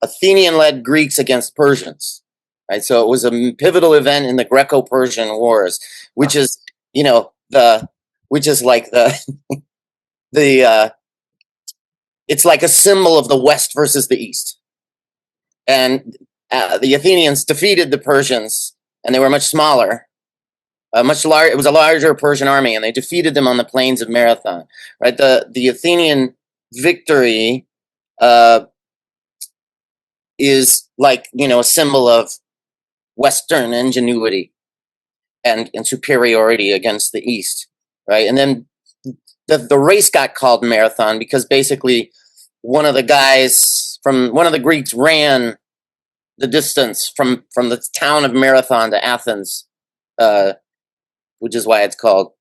Athenian-led Greeks against Persians. Right, so it was a pivotal event in the Greco-Persian Wars, which is, it's like a symbol of the West versus the East. And the Athenians defeated the Persians, and they were much smaller, it was a larger Persian army, and they defeated them on the plains of Marathon. Right, the Athenian victory is like a symbol of Western ingenuity and superiority against the East, right? And then the race got called Marathon because basically one of the Greeks ran the distance from the town of Marathon to Athens, which is why it's called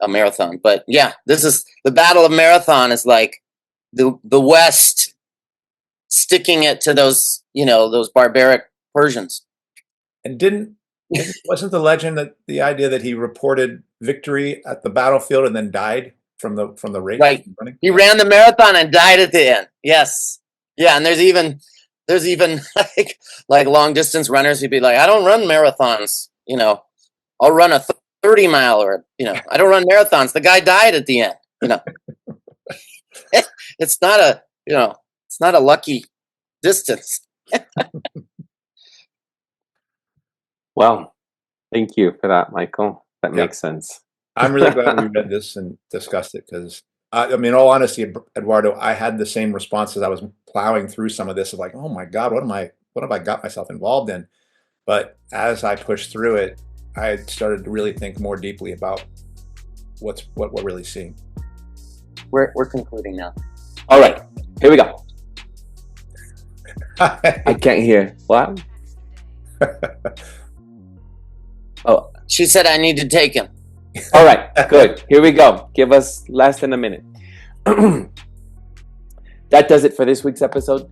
a marathon. But yeah, this is the Battle of Marathon is like the West sticking it to those barbaric Persians. And wasn't the legend that the idea that he reported victory at the battlefield and then died from the race? Right. He ran the marathon and died at the end. Yes. Yeah, and there's even like long distance runners who'd be like, I don't run marathons, I'll run a 30 mile or I don't run marathons. The guy died at the end, It's not a lucky distance. Well, thank you for that, Michael. That makes sense. I'm really glad we read this and discussed it, because in all honesty, Eduardo, I had the same response as I was plowing through some of this of like, oh my God, what have I got myself involved in? But as I pushed through it, I started to really think more deeply about what we're really seeing. We're concluding now. All right, here we go. I can't hear. What? Oh, she said I need to take him. All right, good. Here we go. Give us less than a minute. That does it for this week's episode.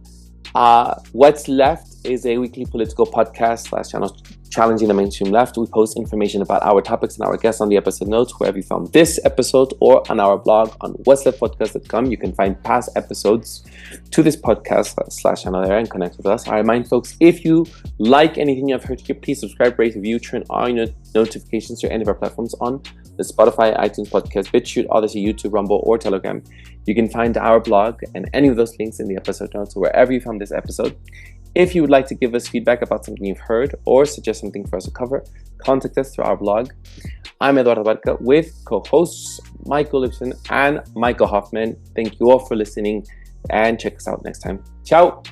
What's Left is a weekly political podcast / channel challenging the mainstream left. We post information about our topics and our guests on the episode notes wherever you found this episode, or on our blog on what'sleftpodcast.com. You can find past episodes to this podcast / channel there and connect with us. I remind folks, if you like anything you've heard here, please subscribe, rate, review, turn on your notifications to any of our platforms on the Spotify, iTunes podcast, BitChute, Odyssey, YouTube, Rumble, or Telegram. You can find our blog and any of those links in the episode notes wherever you found this episode. If you would like to give us feedback about something you've heard or suggest something for us to cover, contact us through our blog. I'm Eduardo Barca with co-hosts Michael Lipson and Michael Hoffman. Thank you all for listening, and check us out next time. Ciao!